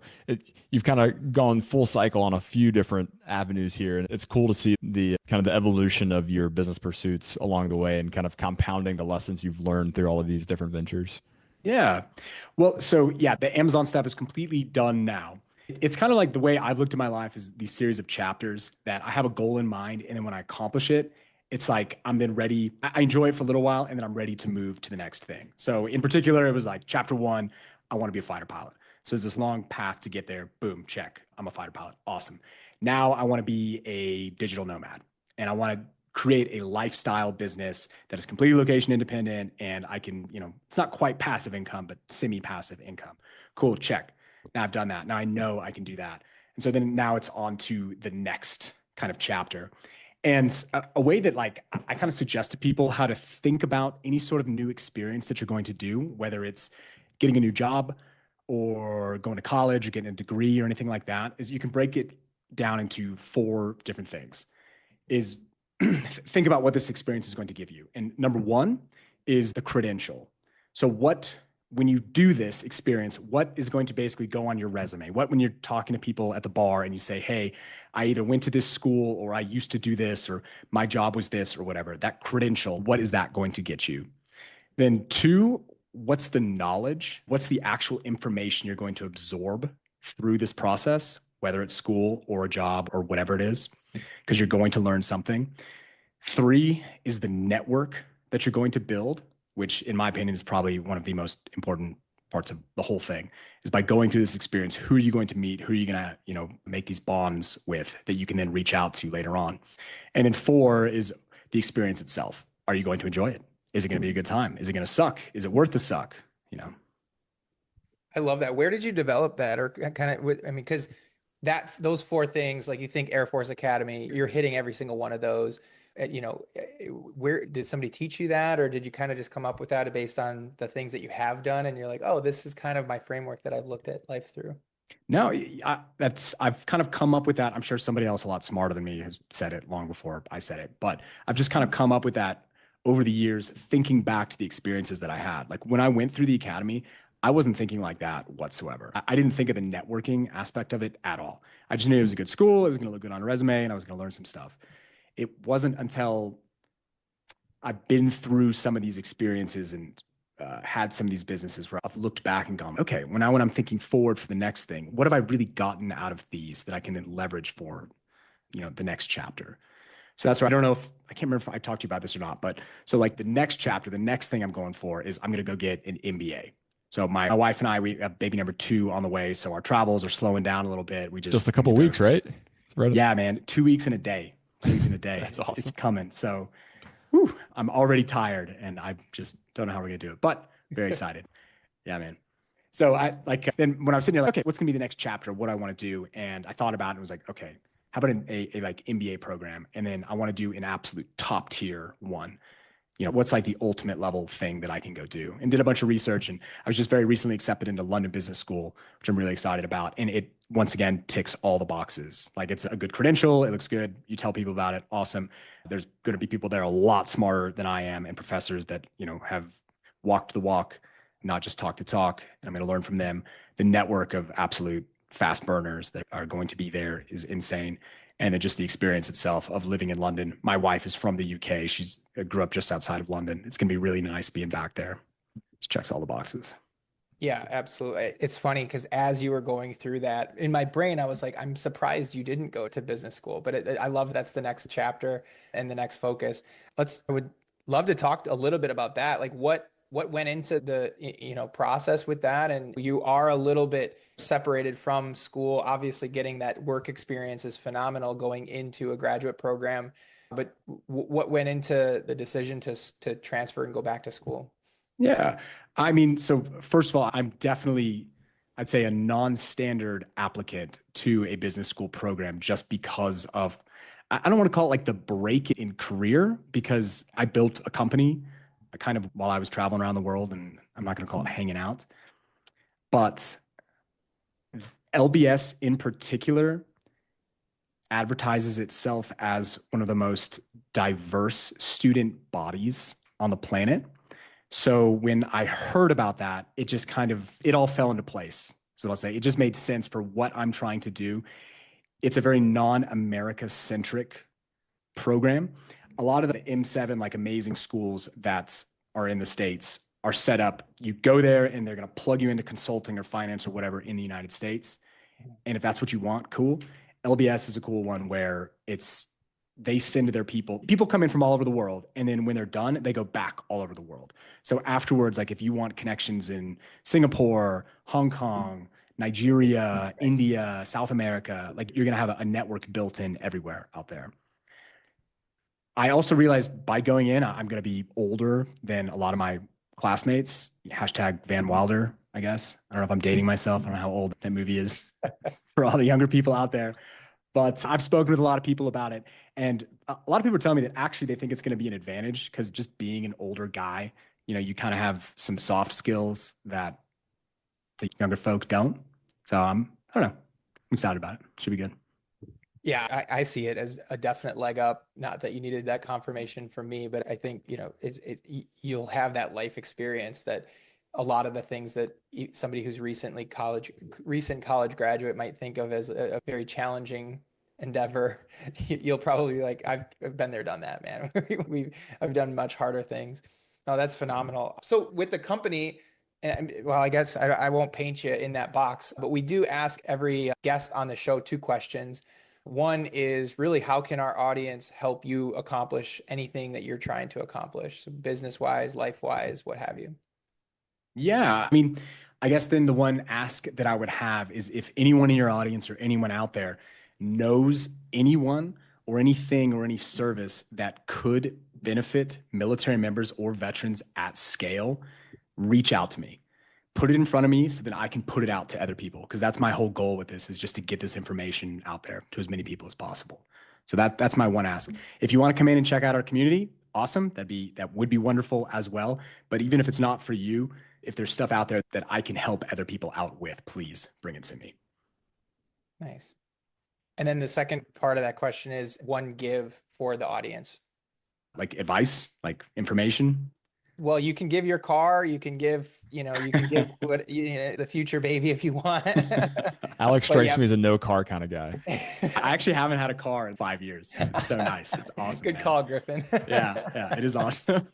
you've kind of gone full cycle on a few different avenues here. And it's cool to see the kind of the evolution of your business pursuits along the way and kind of compounding the lessons you've learned through all of these different ventures. Yeah. Well, so yeah, the Amazon stuff is completely done now. It's kind of like the way I've looked at my life is these series of chapters that I have a goal in mind. And then when I accomplish it, it's like I'm then ready. I enjoy it for a little while and then I'm ready to move to the next thing. So in particular, it was like chapter one, I want to be a fighter pilot. So there's this long path to get there. Boom, check. I'm a fighter pilot. Awesome. Now I want to be a digital nomad and I want to create a lifestyle business that is completely location independent and I can, you know, it's not quite passive income, but semi-passive income. Cool, check. Now I've done that. Now I know I can do that. And so then now it's on to the next kind of chapter. And a way that like I kind of suggest to people how to think about any sort of new experience that you're going to do, whether it's getting a new job or going to college or getting a degree or anything like that, is you can break it down into four different things. Is think about what this experience is going to give you. And number one is the credential. So what when you do this experience, what is going to basically go on your resume? What when you're talking to people at the bar and you say, hey, I either went to this school or I used to do this or my job was this or whatever, that credential, what is that going to get you? Then two, what's the knowledge? What's the actual information you're going to absorb through this process, whether it's school or a job or whatever it is, because you're going to learn something. Three is the network that you're going to build, which in my opinion is probably one of the most important parts of the whole thing is by going through this experience, who are you going to meet? Who are you going to, you know, make these bonds with that you can then reach out to later on? And then four is the experience itself. Are you going to enjoy it? Is it going to be a good time? Is it going to suck? Is it worth the suck? You know? I love that. Where did you develop that, or kind of? I mean, because that those four things, like you think Air Force Academy, you're hitting every single one of those. You know, where did somebody teach you that, or did you kind of just come up with that based on the things that you have done, and you're like, oh, this is kind of my framework that I've looked at life through? No, I've kind of come up with that. I'm sure somebody else a lot smarter than me has said it long before I said it, but I've just kind of come up with that over the years, thinking back to the experiences that I had. Like when I went through the academy, I wasn't thinking like that whatsoever. I didn't think of the networking aspect of it at all. I just knew it was a good school, it was going to look good on a resume, and I was going to learn some stuff. It wasn't until I've been through some of these experiences and had some of these businesses where I've looked back and gone, okay, well, now when I'm thinking forward for the next thing, what have I really gotten out of these that I can then leverage for, you know, the next chapter? So that's why I don't know if I can't remember if I talked to you about this or not, but so like the next chapter, the next thing I'm going for is I'm going to go get an MBA. So my wife and I, we have baby number two on the way. So our travels are slowing down a little bit. We Just a we couple need to, weeks, right? Right. yeah, man, 2 weeks in a day, 2 weeks in a day. That's It's awesome. coming. So whew, I'm already tired and I just don't know how we're gonna do it, but very excited. Yeah, man. So I like then when I was sitting there, like, okay, what's gonna be the next chapter? What I want to do? And I thought about it and was like, okay, How about a like MBA program? And then I want to do an absolute top tier one. What's like the ultimate level thing that I can go do? And did a bunch of research. And I was just very recently accepted into London Business School, which I'm really excited about. And it, once again, ticks all the boxes. Like it's a good credential. It looks good. You tell people about it. Awesome. There's going to be people there a lot smarter than I am and professors that, have walked the walk, not just talk the talk. And I'm going to learn from them. The network of absolute fast burners that are going to be there is insane. And then just the experience itself of living in London. My wife is from the UK. She's grew up just outside of London. It's going to be really nice being back there. It checks all the boxes. Yeah, absolutely. It's funny because as you were going through that, in my brain, I was like, I'm surprised you didn't go to business school. But I love that's the next chapter and the next focus. I would love to talk a little bit about that. Like what went into the process with that, and you are a little bit separated from school. Obviously getting that work experience is phenomenal going into a graduate program, but what went into the decision to transfer and go back to school? Yeah. I mean, so first of all, I'm definitely, I'd say, a non-standard applicant to a business school program just because of, I don't want to call it like the break in career, because I built a company kind of while I was traveling around the world, and I'm not going to call it hanging out. But LBS in particular advertises itself as one of the most diverse student bodies on the planet. So when I heard about that, it just it all fell into place. So I'll say it just made sense for what I'm trying to do. It's a very non-America centric program. A lot of the M7, like amazing schools that are in the States, are set up. You go there and they're going to plug you into consulting or finance or whatever in the United States. And if that's what you want, cool. LBS is a cool one where they send to their people come in from all over the world. And then when they're done, they go back all over the world. So afterwards, like if you want connections in Singapore, Hong Kong, Nigeria, India, South America, like you're going to have a network built in everywhere out there. I also realized by going in, I'm going to be older than a lot of my classmates. Hashtag Van Wilder, I guess. I don't know if I'm dating myself. I don't know how old that movie is for all the younger people out there. But I've spoken with a lot of people about it. And a lot of people are telling me that actually they think it's going to be an advantage because just being an older guy, you kind of have some soft skills that the younger folk don't. So I don't know. I'm excited about it. Should be good. Yeah, I see it as a definite leg up. Not that you needed that confirmation from me, but I think, you'll have that life experience that a lot of the things that somebody who's recent college graduate might think of as a very challenging endeavor. You'll probably be like, I've been there, done that, man. I've done much harder things. Oh, that's phenomenal. So with the company, and well, I guess I won't paint you in that box, but we do ask every guest on the show 2 questions. One is really, how can our audience help you accomplish anything that you're trying to accomplish, so business-wise, life-wise, what have you? Yeah. I mean, I guess then the one ask that I would have is if anyone in your audience or anyone out there knows anyone or anything or any service that could benefit military members or veterans at scale, reach out to me. Put it in front of me so that I can put it out to other people. Because that's my whole goal with this, is just to get this information out there to as many people as possible. So that's my one ask. If you want to come in and check out our community, awesome. That would be wonderful as well. But even if it's not for you, if there's stuff out there that I can help other people out with, please bring it to me. Nice. And then the second part of that question is one give for the audience. Like advice, like information. Well, you can give your car, you can give the future baby if you want. Alex strikes me as a no car kind of guy. I actually haven't had a car in 5 years. It's so nice. It's awesome. Good call, Griffin. Yeah, it is awesome.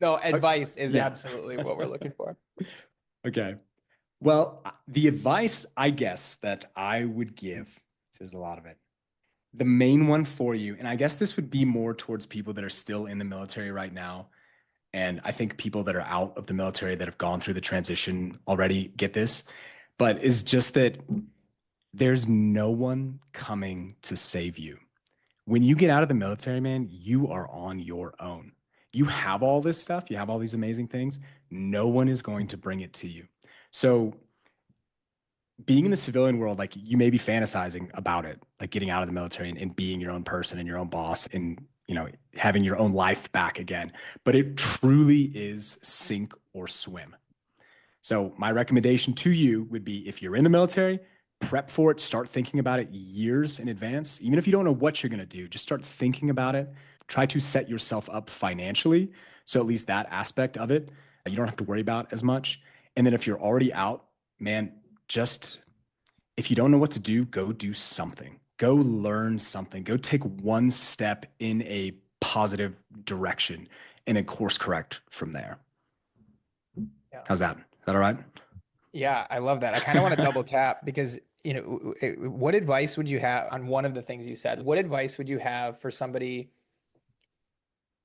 No, advice is absolutely what we're looking for. Okay. Well, the advice, I guess, that I would give, there's a lot of it. The main one for you, and I guess this would be more towards people that are still in the military right now. And I think people that are out of the military that have gone through the transition already get this, but is just that there's no one coming to save you. When you get out of the military, man, you are on your own. You have all this stuff, you have all these amazing things. No one is going to bring it to you. So being in the civilian world, like you may be fantasizing about it, like getting out of the military and being your own person and your own boss and, having your own life back again. But it truly is sink or swim. So my recommendation to you would be if you're in the military, prep for it, start thinking about it years in advance. Even if you don't know what you're going to do, just start thinking about it. Try to set yourself up financially. So at least that aspect of it, you don't have to worry about as much. And then if you're already out, man, just if you don't know what to do, go do something. Go learn something. Go take one step in a positive direction and then course correct from there. Yeah. How's that? Is that all right? Yeah, I love that. I kind of want to double tap because, what advice would you have on one of the things you said? What advice would you have for somebody?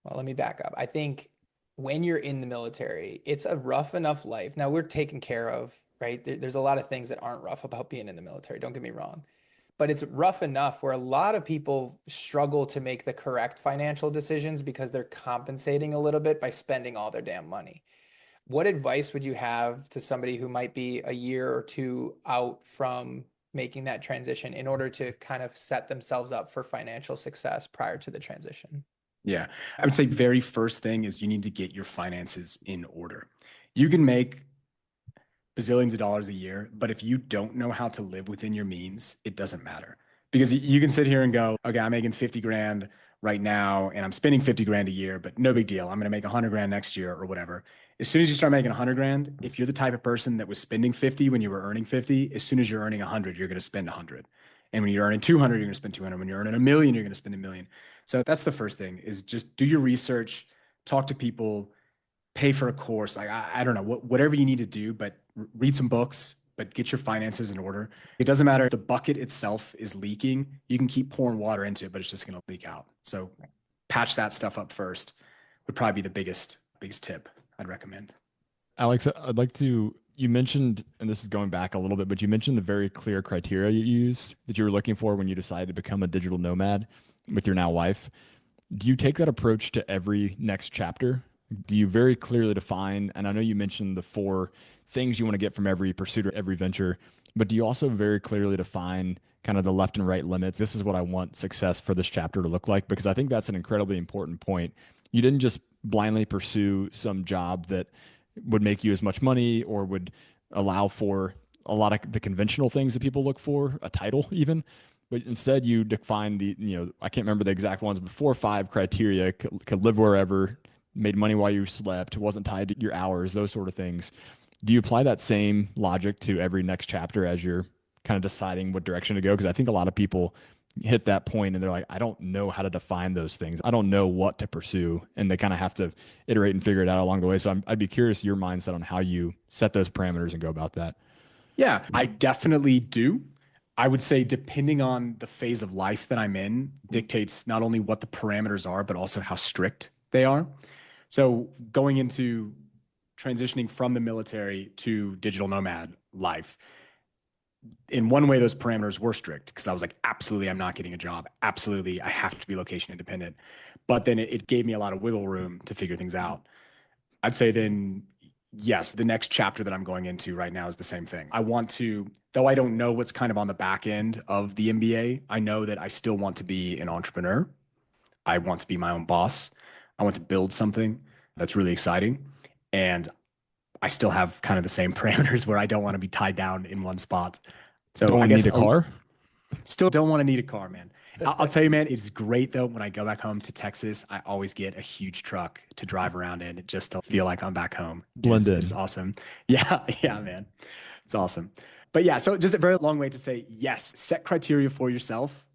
Well, let me back up. I think when you're in the military, it's a rough enough life. Now we're taken care of, right? There's a lot of things that aren't rough about being in the military. Don't get me wrong. But it's rough enough where a lot of people struggle to make the correct financial decisions because they're compensating a little bit by spending all their damn money. What advice would you have to somebody who might be a year or two out from making that transition in order to kind of set themselves up for financial success prior to the transition? Yeah. I would say very first thing is you need to get your finances in order. You can make bazillions of dollars a year, but if you don't know how to live within your means, it doesn't matter. Because you can sit here and go, okay, I'm making 50 grand right now and I'm spending 50 grand a year, but no big deal. I'm going to make 100 grand next year or whatever. As soon as you start making 100 grand, if you're the type of person that was spending 50 when you were earning 50, as soon as you're earning 100, you're going to spend 100. And when you're earning 200, you're going to spend 200. When you're earning a million, you're going to spend a million. So that's the first thing is just do your research, talk to people, pay for a course. Like, I don't know, whatever you need to do, but read some books, but get your finances in order. It doesn't matter if the bucket itself is leaking. You can keep pouring water into it, but it's just going to leak out. So patch that stuff up first would probably be the biggest tip I'd recommend. Alex, I'd like to, you mentioned, and this is going back a little bit, but you mentioned the very clear criteria you used that you were looking for when you decided to become a digital nomad with your now wife. Do you take that approach to every next chapter? Do you very clearly define, and I know you mentioned the 4 things you want to get from every pursuit or every venture, but do you also very clearly define kind of the left and right limits? This is what I want success for this chapter to look like, because I think that's an incredibly important point. You didn't just blindly pursue some job that would make you as much money or would allow for a lot of the conventional things that people look for, a title even. But instead, you define I can't remember the exact ones, but 4 or 5 criteria: could live wherever, made money while you slept, wasn't tied to your hours, those sort of things. Do you apply that same logic to every next chapter as you're kind of deciding what direction to go? Because I think a lot of people hit that point and they're like, I don't know how to define those things. I don't know what to pursue. And they kind of have to iterate and figure it out along the way. So I'd be curious your mindset on how you set those parameters and go about that. Yeah, I definitely do. I would say depending on the phase of life that I'm in dictates not only what the parameters are, but also how strict they are. So going into transitioning from the military to digital nomad life, in one way, those parameters were strict because I was like, absolutely, I'm not getting a job. Absolutely, I have to be location independent. But then it gave me a lot of wiggle room to figure things out. I'd say then, yes, the next chapter that I'm going into right now is the same thing. I want to, though I don't know what's kind of on the back end of the MBA, I know that I still want to be an entrepreneur. I want to be my own boss. I want to build something that's really exciting. And I still have kind of the same parameters where I don't want to be tied down in one spot. So Don't I guess need a car. still don't want to need a car, man. I'll tell you, man, it's great though. When I go back home to Texas, I always get a huge truck to drive around in just to feel like I'm back home. Blend in. It's awesome. Yeah, yeah, man. It's awesome. But yeah, so just a very long way to say, yes, set criteria for yourself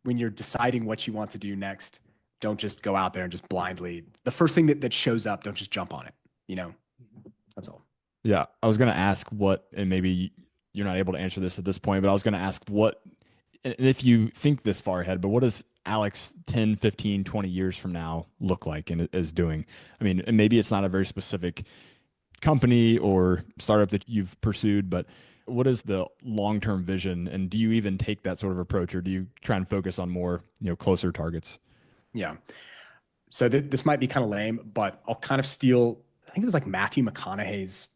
when you're deciding what you want to do next. Don't just go out there and just blindly. The first thing that shows up, don't just jump on it. That's all. Yeah, I was going to ask what, and maybe you're not able to answer this at this point, but I was going to ask what, and if you think this far ahead, but what does Alex 10, 15, 20 years from now look like and is doing? I mean, and maybe it's not a very specific company or startup that you've pursued, but what is the long-term vision? And do you even take that sort of approach, or do you try and focus on more, closer targets? Yeah. So this might be kind of lame, but I'll kind of steal, I think it was like Matthew McConaughey's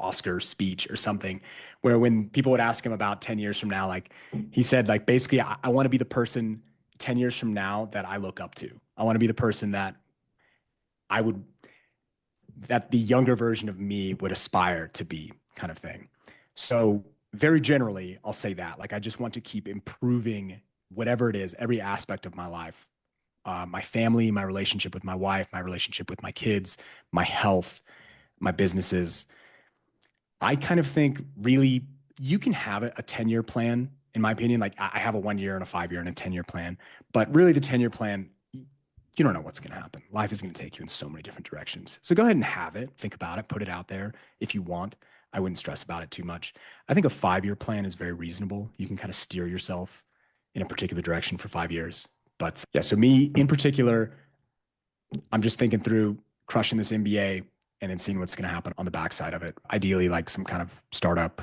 Oscar speech or something, where when people would ask him about 10 years from now, like he said, like basically, I want to be the person 10 years from now that I look up to. I want to be the person that I would, that the younger version of me would aspire to be, kind of thing. So, very generally, I'll say that. Like, I just want to keep improving whatever it is, every aspect of my life, my family, my relationship with my wife, my relationship with my kids, my health, my businesses. I kind of think really you can have a 10-year plan, in my opinion. Like I have a 1 year and a 5 year and a 10-year plan, but really the 10-year plan, you don't know what's going to happen. Life is going to take you in so many different directions. So go ahead and have it, think about it, put it out there if you want. I wouldn't stress about it too much. I think a 5 year plan is very reasonable. You can kind of steer yourself in a particular direction for 5 years. But yeah, so me in particular, I'm just thinking through crushing this MBA and then seeing what's going to happen on the backside of it. Ideally, like some kind of startup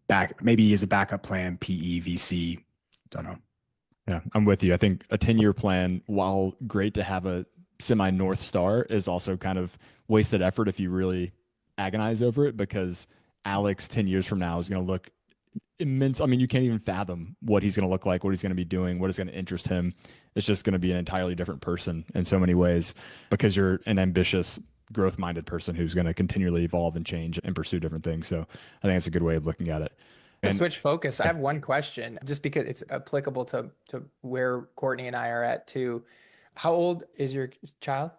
back, maybe as a backup plan, PE, VC. Don't know. Yeah, I'm with you. I think a 10-year plan, while great to have a semi North Star, is also kind of wasted effort if you really agonize over it, because Alex 10 years from now is going to look immense. I mean, you can't even fathom what he's going to look like, what he's going to be doing, what is going to interest him. It's just going to be an entirely different person in so many ways, because you're an ambitious, growth minded person who's going to continually evolve and change and pursue different things. So I think it's a good way of looking at it. To And switch focus, I have one question, just because it's applicable to where Courtney and I are at too. How old is your child?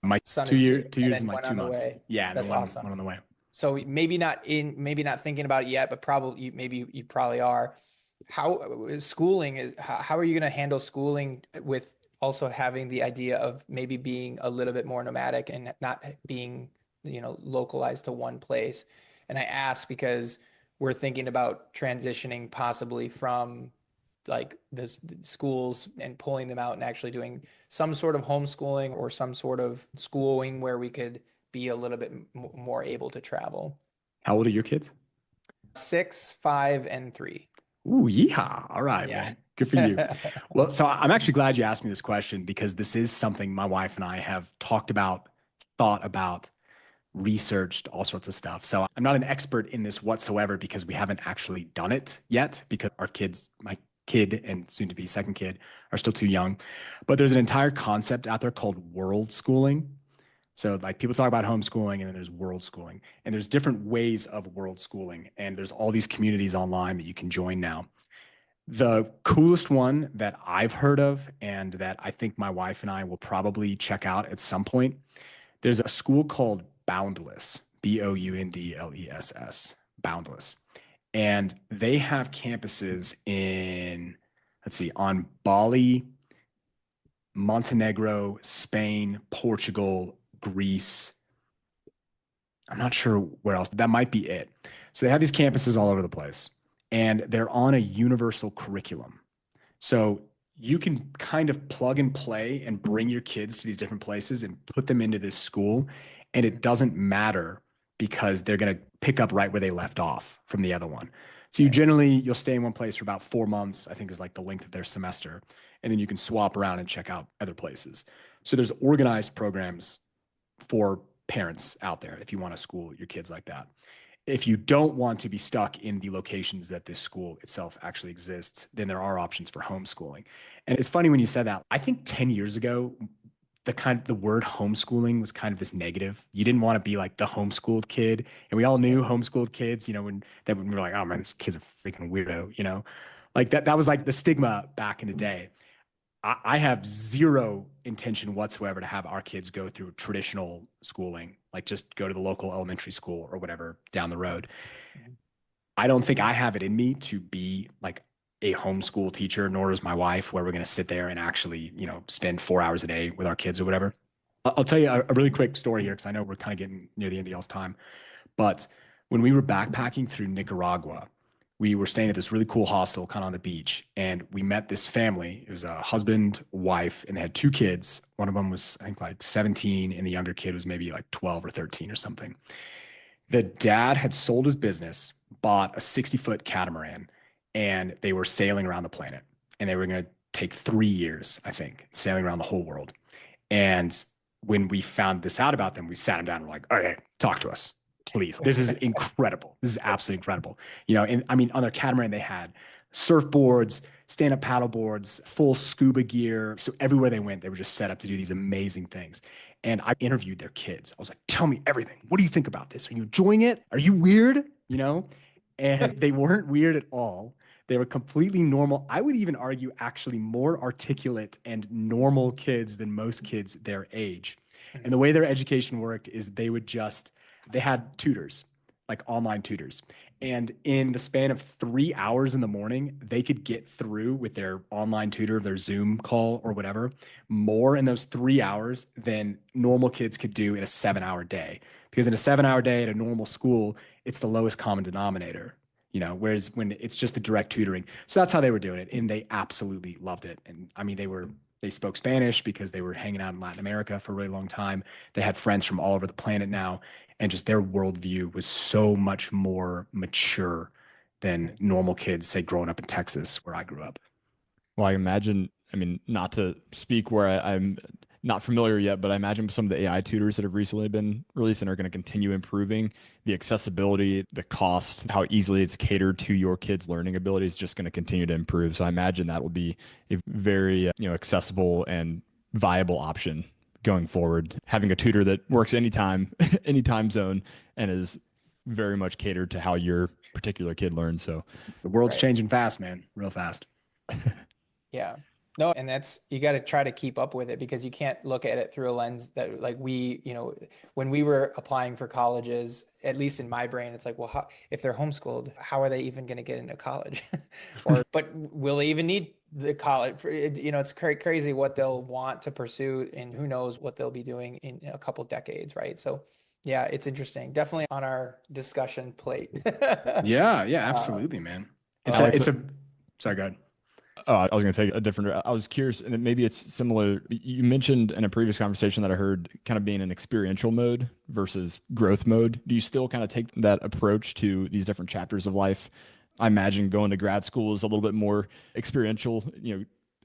My Son two is year, 2, 2 years and and then like one two on the months. way. Yeah, and That's then one, awesome. one on the way. So maybe not thinking about it yet, but probably maybe you probably are. How is schooling is how are you going to handle schooling with also having the idea of maybe being a little bit more nomadic and not being, localized to one place? And I ask because we're thinking about transitioning possibly from like the schools and pulling them out and actually doing some sort of homeschooling or some sort of schooling where we could be a little bit more able to travel. How old are your kids? 6, 5, and 3. Ooh, yeehaw. All right, Yeah. man. Good for you. Well, so I'm actually glad you asked me this question, because this is something my wife and I have talked about, thought about, researched, all sorts of stuff. So I'm not an expert in this whatsoever, because we haven't actually done it yet, because our kids, my kid and soon to be second kid, are still too young. But there's an entire concept out there called world schooling. So like people talk about homeschooling, and then there's world schooling, and there's different ways of world schooling, and there's all these communities online that you can join now. The coolest one that I've heard of, and that I think my wife and I will probably check out at some point, there's a school called Boundless, Boundless, Boundless. And they have campuses in, let's see, on Bali, Montenegro, Spain, Portugal, Greece. I'm not sure where else. That might be it. So they have these campuses all over the place, and they're on a universal curriculum. So you can kind of plug and play and bring your kids to these different places and put them into this school, and it doesn't matter, because they're going to pick up right where they left off from the other one. So you'll stay in one place for about 4 months, I think is like the length of their semester. And then you can swap around and check out other places. So there's organized programs for parents out there if you want to school your kids like that. If you don't want to be stuck in the locations that this school itself actually exists, then there are options for homeschooling. And it's funny when you said that. I think 10 years ago, the word homeschooling was kind of this negative. You didn't want to be like the homeschooled kid. And we all knew homeschooled kids, when we were like, oh man, this kid's a freaking weirdo. Like that was like the stigma back in the day. I have zero intention whatsoever to have our kids go through traditional schooling, like just go to the local elementary school or whatever down the road. I don't think I have it in me to be like a homeschool teacher, nor does my wife, where we're going to sit there and actually, spend 4 hours a day with our kids or whatever. I'll tell you a really quick story here, because I know we're kind of getting near the end of y'all's time. But when we were backpacking through Nicaragua, we were staying at this really cool hostel kind of on the beach, and we met this family. It was a husband, wife, and they had 2 kids. One of them was, I think, like 17, and the younger kid was maybe like 12 or 13 or something. The dad had sold his business, bought a 60-foot catamaran, and they were sailing around the planet. And they were going to take 3 years, I think, sailing around the whole world. And when we found this out about them, we sat them down and were like, okay, talk to us. please, this is incredible. This is absolutely incredible. And I mean, on their catamaran, they had surfboards, stand-up paddle boards, full scuba gear. So everywhere they went, they were just set up to do these amazing things. And I interviewed their kids. I was like, tell me everything. What do you think about this? Are you enjoying it? Are you weird? And they weren't weird at all. They were completely normal. I would even argue actually more articulate and normal kids than most kids their age. And the way their education worked is they had tutors, like online tutors. And in the span of 3 hours in the morning, they could get through with their online tutor, their Zoom call or whatever, more in those 3 hours than normal kids could do in a 7 hour day. Because in a 7 hour day at a normal school, it's the lowest common denominator, whereas when it's just the direct tutoring. So that's how they were doing it. And they absolutely loved it. And I mean, they spoke Spanish because they were hanging out in Latin America for a really long time. They had friends from all over the planet now. And just their worldview was so much more mature than normal kids, say, growing up in Texas, where I grew up. Well, I imagine, I mean, not to speak where I'm not familiar yet, but I imagine some of the AI tutors that have recently been released and are going to continue improving the accessibility, the cost, how easily it's catered to your kids' learning abilities is just going to continue to improve. So I imagine that will be a very, accessible and viable option going forward. Having a tutor that works anytime, any time zone, and is very much catered to how your particular kid learns. So the world's changing fast, man, real fast. Yeah. No, and you got to try to keep up with it because you can't look at it through a lens that like when we were applying for colleges, at least in my brain, it's like, well, if they're homeschooled, how are they even going to get into college? But will they even need the college? It's crazy what they'll want to pursue and who knows what they'll be doing in a couple decades, right? So yeah, it's interesting. Definitely on our discussion plate. Yeah, absolutely, man. Sorry, go ahead. I was going to take a different. I was curious, and maybe it's similar. You mentioned in a previous conversation that I heard kind of being in experiential mode versus growth mode. Do you still kind of take that approach to these different chapters of life? I imagine going to grad school is a little bit more experiential,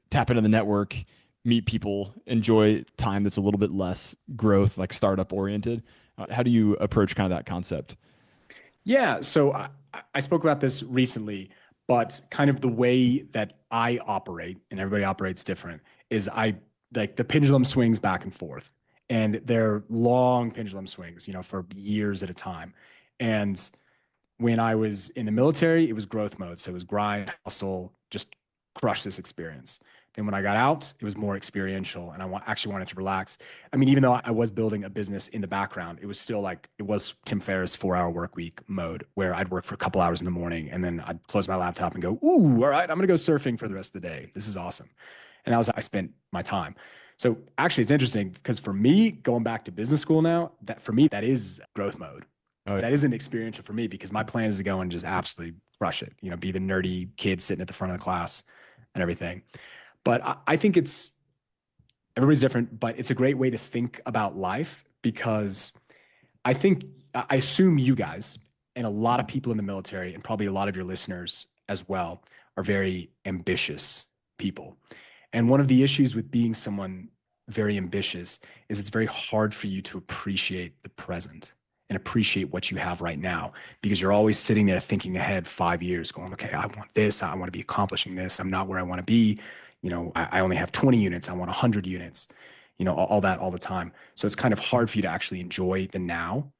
tap into the network, meet people, enjoy time that's a little bit less growth, like startup oriented. How do you approach kind of that concept? Yeah, so I spoke about this recently. But kind of the way that I operate, and everybody operates different, is I like the pendulum swings back and forth. And they're long pendulum swings, for years at a time. And when I was in the military, it was growth mode. So it was grind, hustle, just crush this experience. Then when I got out, it was more experiential and I actually wanted to relax. I mean, even though I was building a business in the background, it was still like, it was Tim Ferriss 4 hour work week mode where I'd work for a couple hours in the morning and then I'd close my laptop and go, ooh, all right, I'm going to go surfing for the rest of the day. This is awesome. And I spent my time. So actually it's interesting because for me, going back to business school now, that is growth mode. Oh, that isn't experiential for me because my plan is to go and just absolutely crush it, be the nerdy kid sitting at the front of the class and everything. But I think everybody's different, but it's a great way to think about life because I assume you guys and a lot of people in the military and probably a lot of your listeners as well are very ambitious people. And one of the issues with being someone very ambitious is it's very hard for you to appreciate the present and appreciate what you have right now because you're always sitting there thinking ahead 5 years going, okay, I want this. I want to be accomplishing this. I'm not where I want to be. I only have 20 units. I want 100 units, all that all the time. So it's kind of hard for you to actually enjoy the now.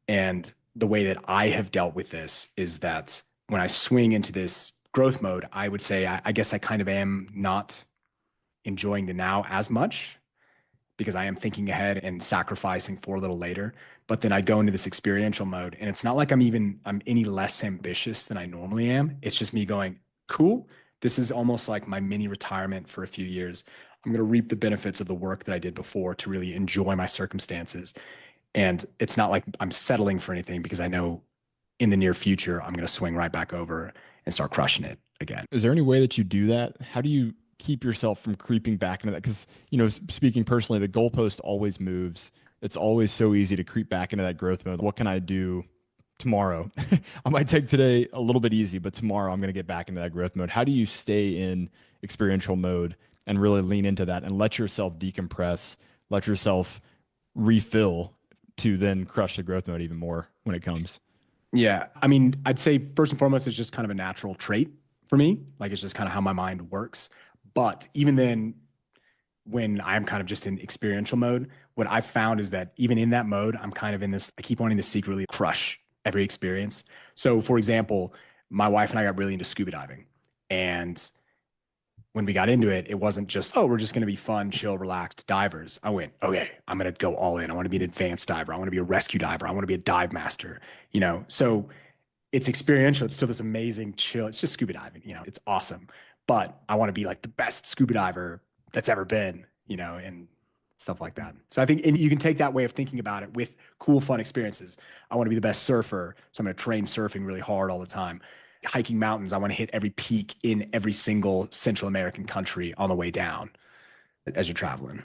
And the way that I have dealt with this is that when I swing into this growth mode, I would say, I guess I kind of am not enjoying the now as much because I am thinking ahead and sacrificing for a little later. But then I go into this experiential mode and it's not like I'm any less ambitious than I normally am. It's just me going, cool. This is almost like my mini retirement for a few years. I'm going to reap the benefits of the work that I did before to really enjoy my circumstances. And it's not like I'm settling for anything because I know in the near future, I'm going to swing right back over and start crushing it again. Is there any way that you do that? How do you keep yourself from creeping back into that? Because, speaking personally, the goalpost always moves. It's always so easy to creep back into that growth mode. What can I do tomorrow? I might take today a little bit easy, but tomorrow I'm going to get back into that growth mode. How do you stay in experiential mode and really lean into that and let yourself decompress, let yourself refill to then crush the growth mode even more when it comes. Yeah. I mean, I'd say first and foremost, it's just kind of a natural trait for me. Like it's just kind of how my mind works. But even then, when I'm kind of just in experiential mode, what I've found is that even in that mode, I'm kind of in this, I keep wanting to secretly crush every experience. So, for example, my wife and I got really into scuba diving. And when we got into it, it wasn't just, oh, we're just going to be fun, chill, relaxed divers. I went, okay, I'm going to go all in. I want to be an advanced diver. I want to be a rescue diver. I want to be a dive master, you know? So it's experiential. It's still this amazing chill. It's just scuba diving, you know, it's awesome. But I want to be like the best scuba diver that's ever been, you know, and stuff like that. So I think, and you can take that way of thinking about it with cool, fun experiences. I want to be the best surfer. So I'm going to train surfing really hard all the time. Hiking mountains, I want to hit every peak in every single Central American country on the way down as you're traveling.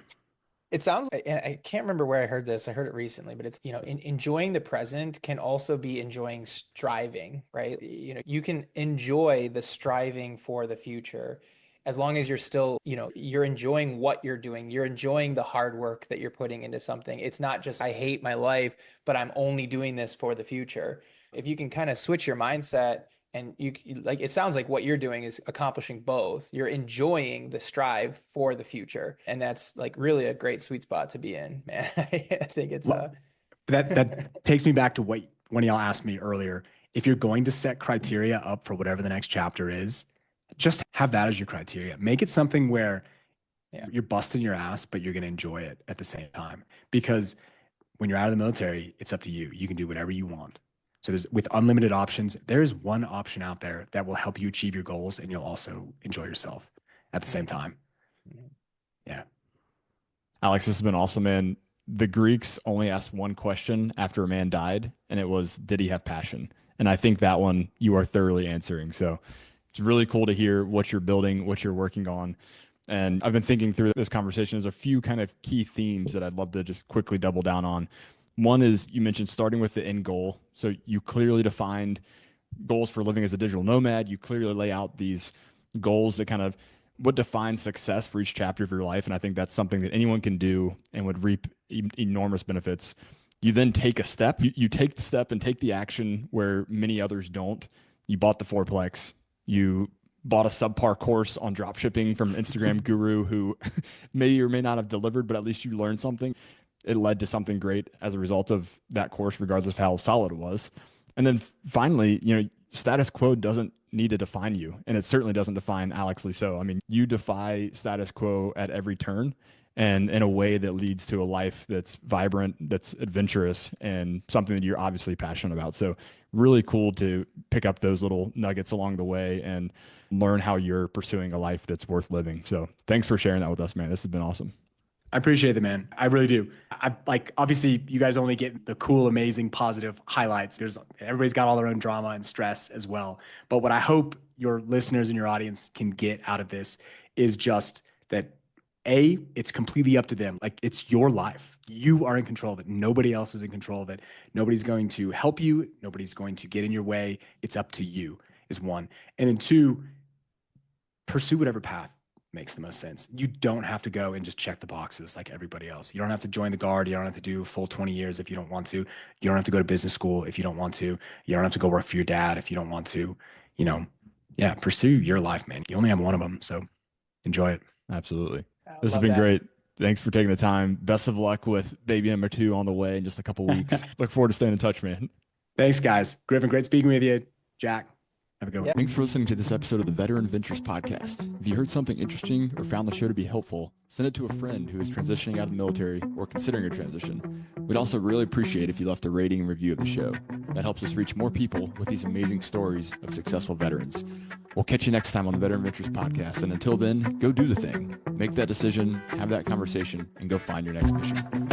It sounds like, and I can't remember where I heard this. I heard it recently, but it's, enjoying the present can also be enjoying striving, right? You can enjoy the striving for the future as long as you're still, you're enjoying what you're doing. You're enjoying the hard work that you're putting into something. It's not just, I hate my life, but I'm only doing this for the future. If you can kind of switch your mindset and like, it sounds like what you're doing is accomplishing both. You're enjoying the strive for the future. And that's like really a great sweet spot to be in, man. I think it's that takes me back to what one of y'all asked me earlier. If you're going to set criteria up for whatever the next chapter is, just have that as your criteria. Make it something where you're busting your ass, but you're going to enjoy it at the same time. Because when you're out of the military, it's up to you. You can do whatever you want. So with unlimited options, there is one option out there that will help you achieve your goals, and you'll also enjoy yourself at the same time. Yeah. Alex, this has been awesome, man. The Greeks only asked one question after a man died, and it was, did he have passion? And I think that one you are thoroughly answering. So it's really cool to hear what you're building, what you're working on. And I've been thinking through this conversation. There's a few kind of key themes that I'd love to just quickly double down on. One is you mentioned starting with the end goal. So you clearly defined goals for living as a digital nomad. You clearly lay out these goals that kind of what defines success for each chapter of your life. And I think that's something that anyone can do and would reap enormous benefits. You then take a step. You take the step and take the action where many others don't. You bought the fourplex. You bought a subpar course on drop shipping from Instagram guru who may or may not have delivered, but at least you learned something. It led to something great as a result of that course, regardless of how solid it was. And then finally, status quo doesn't need to define you. And it certainly doesn't define Alex Lisot. I mean, you defy status quo at every turn and in a way that leads to a life that's vibrant, that's adventurous, and something that you're obviously passionate about. So really cool to pick up those little nuggets along the way and learn how you're pursuing a life that's worth living. So thanks for sharing that with us, man. This has been awesome. I appreciate it, man. I really do. I like, obviously you guys only get the cool, amazing, positive highlights. Everybody's got all their own drama and stress as well. But what I hope your listeners and your audience can get out of this is just that it's completely up to them. Like it's your life. You are in control of it. Nobody else is in control of it. Nobody's going to help you. Nobody's going to get in your way. It's up to you is one. And then two, pursue whatever path makes the most sense. You don't have to go and just check the boxes like everybody else. You don't have to join the Guard. You don't have to do full 20 years if you don't want to. You don't have to go to business school if you don't want to. You don't have to go work for your dad if you don't want to. Pursue your life, man. You only have one of them, so enjoy it. Absolutely. This has been great. Thanks for taking the time. Best of luck with baby number 2 on the way in just a couple weeks. Look forward to staying in touch, man. Thanks, guys. Griffin, great speaking with you. Jack, have a good one. Thanks for listening to this episode of the Veteran Ventures Podcast. If you heard something interesting or found the show to be helpful, send it to a friend who is transitioning out of the military or considering a transition. We'd also really appreciate if you left a rating and review of the show. That helps us reach more people with these amazing stories of successful veterans. We'll catch you next time on the Veteran Ventures Podcast. And until then, go do the thing. Make that decision, have that conversation, and go find your next mission.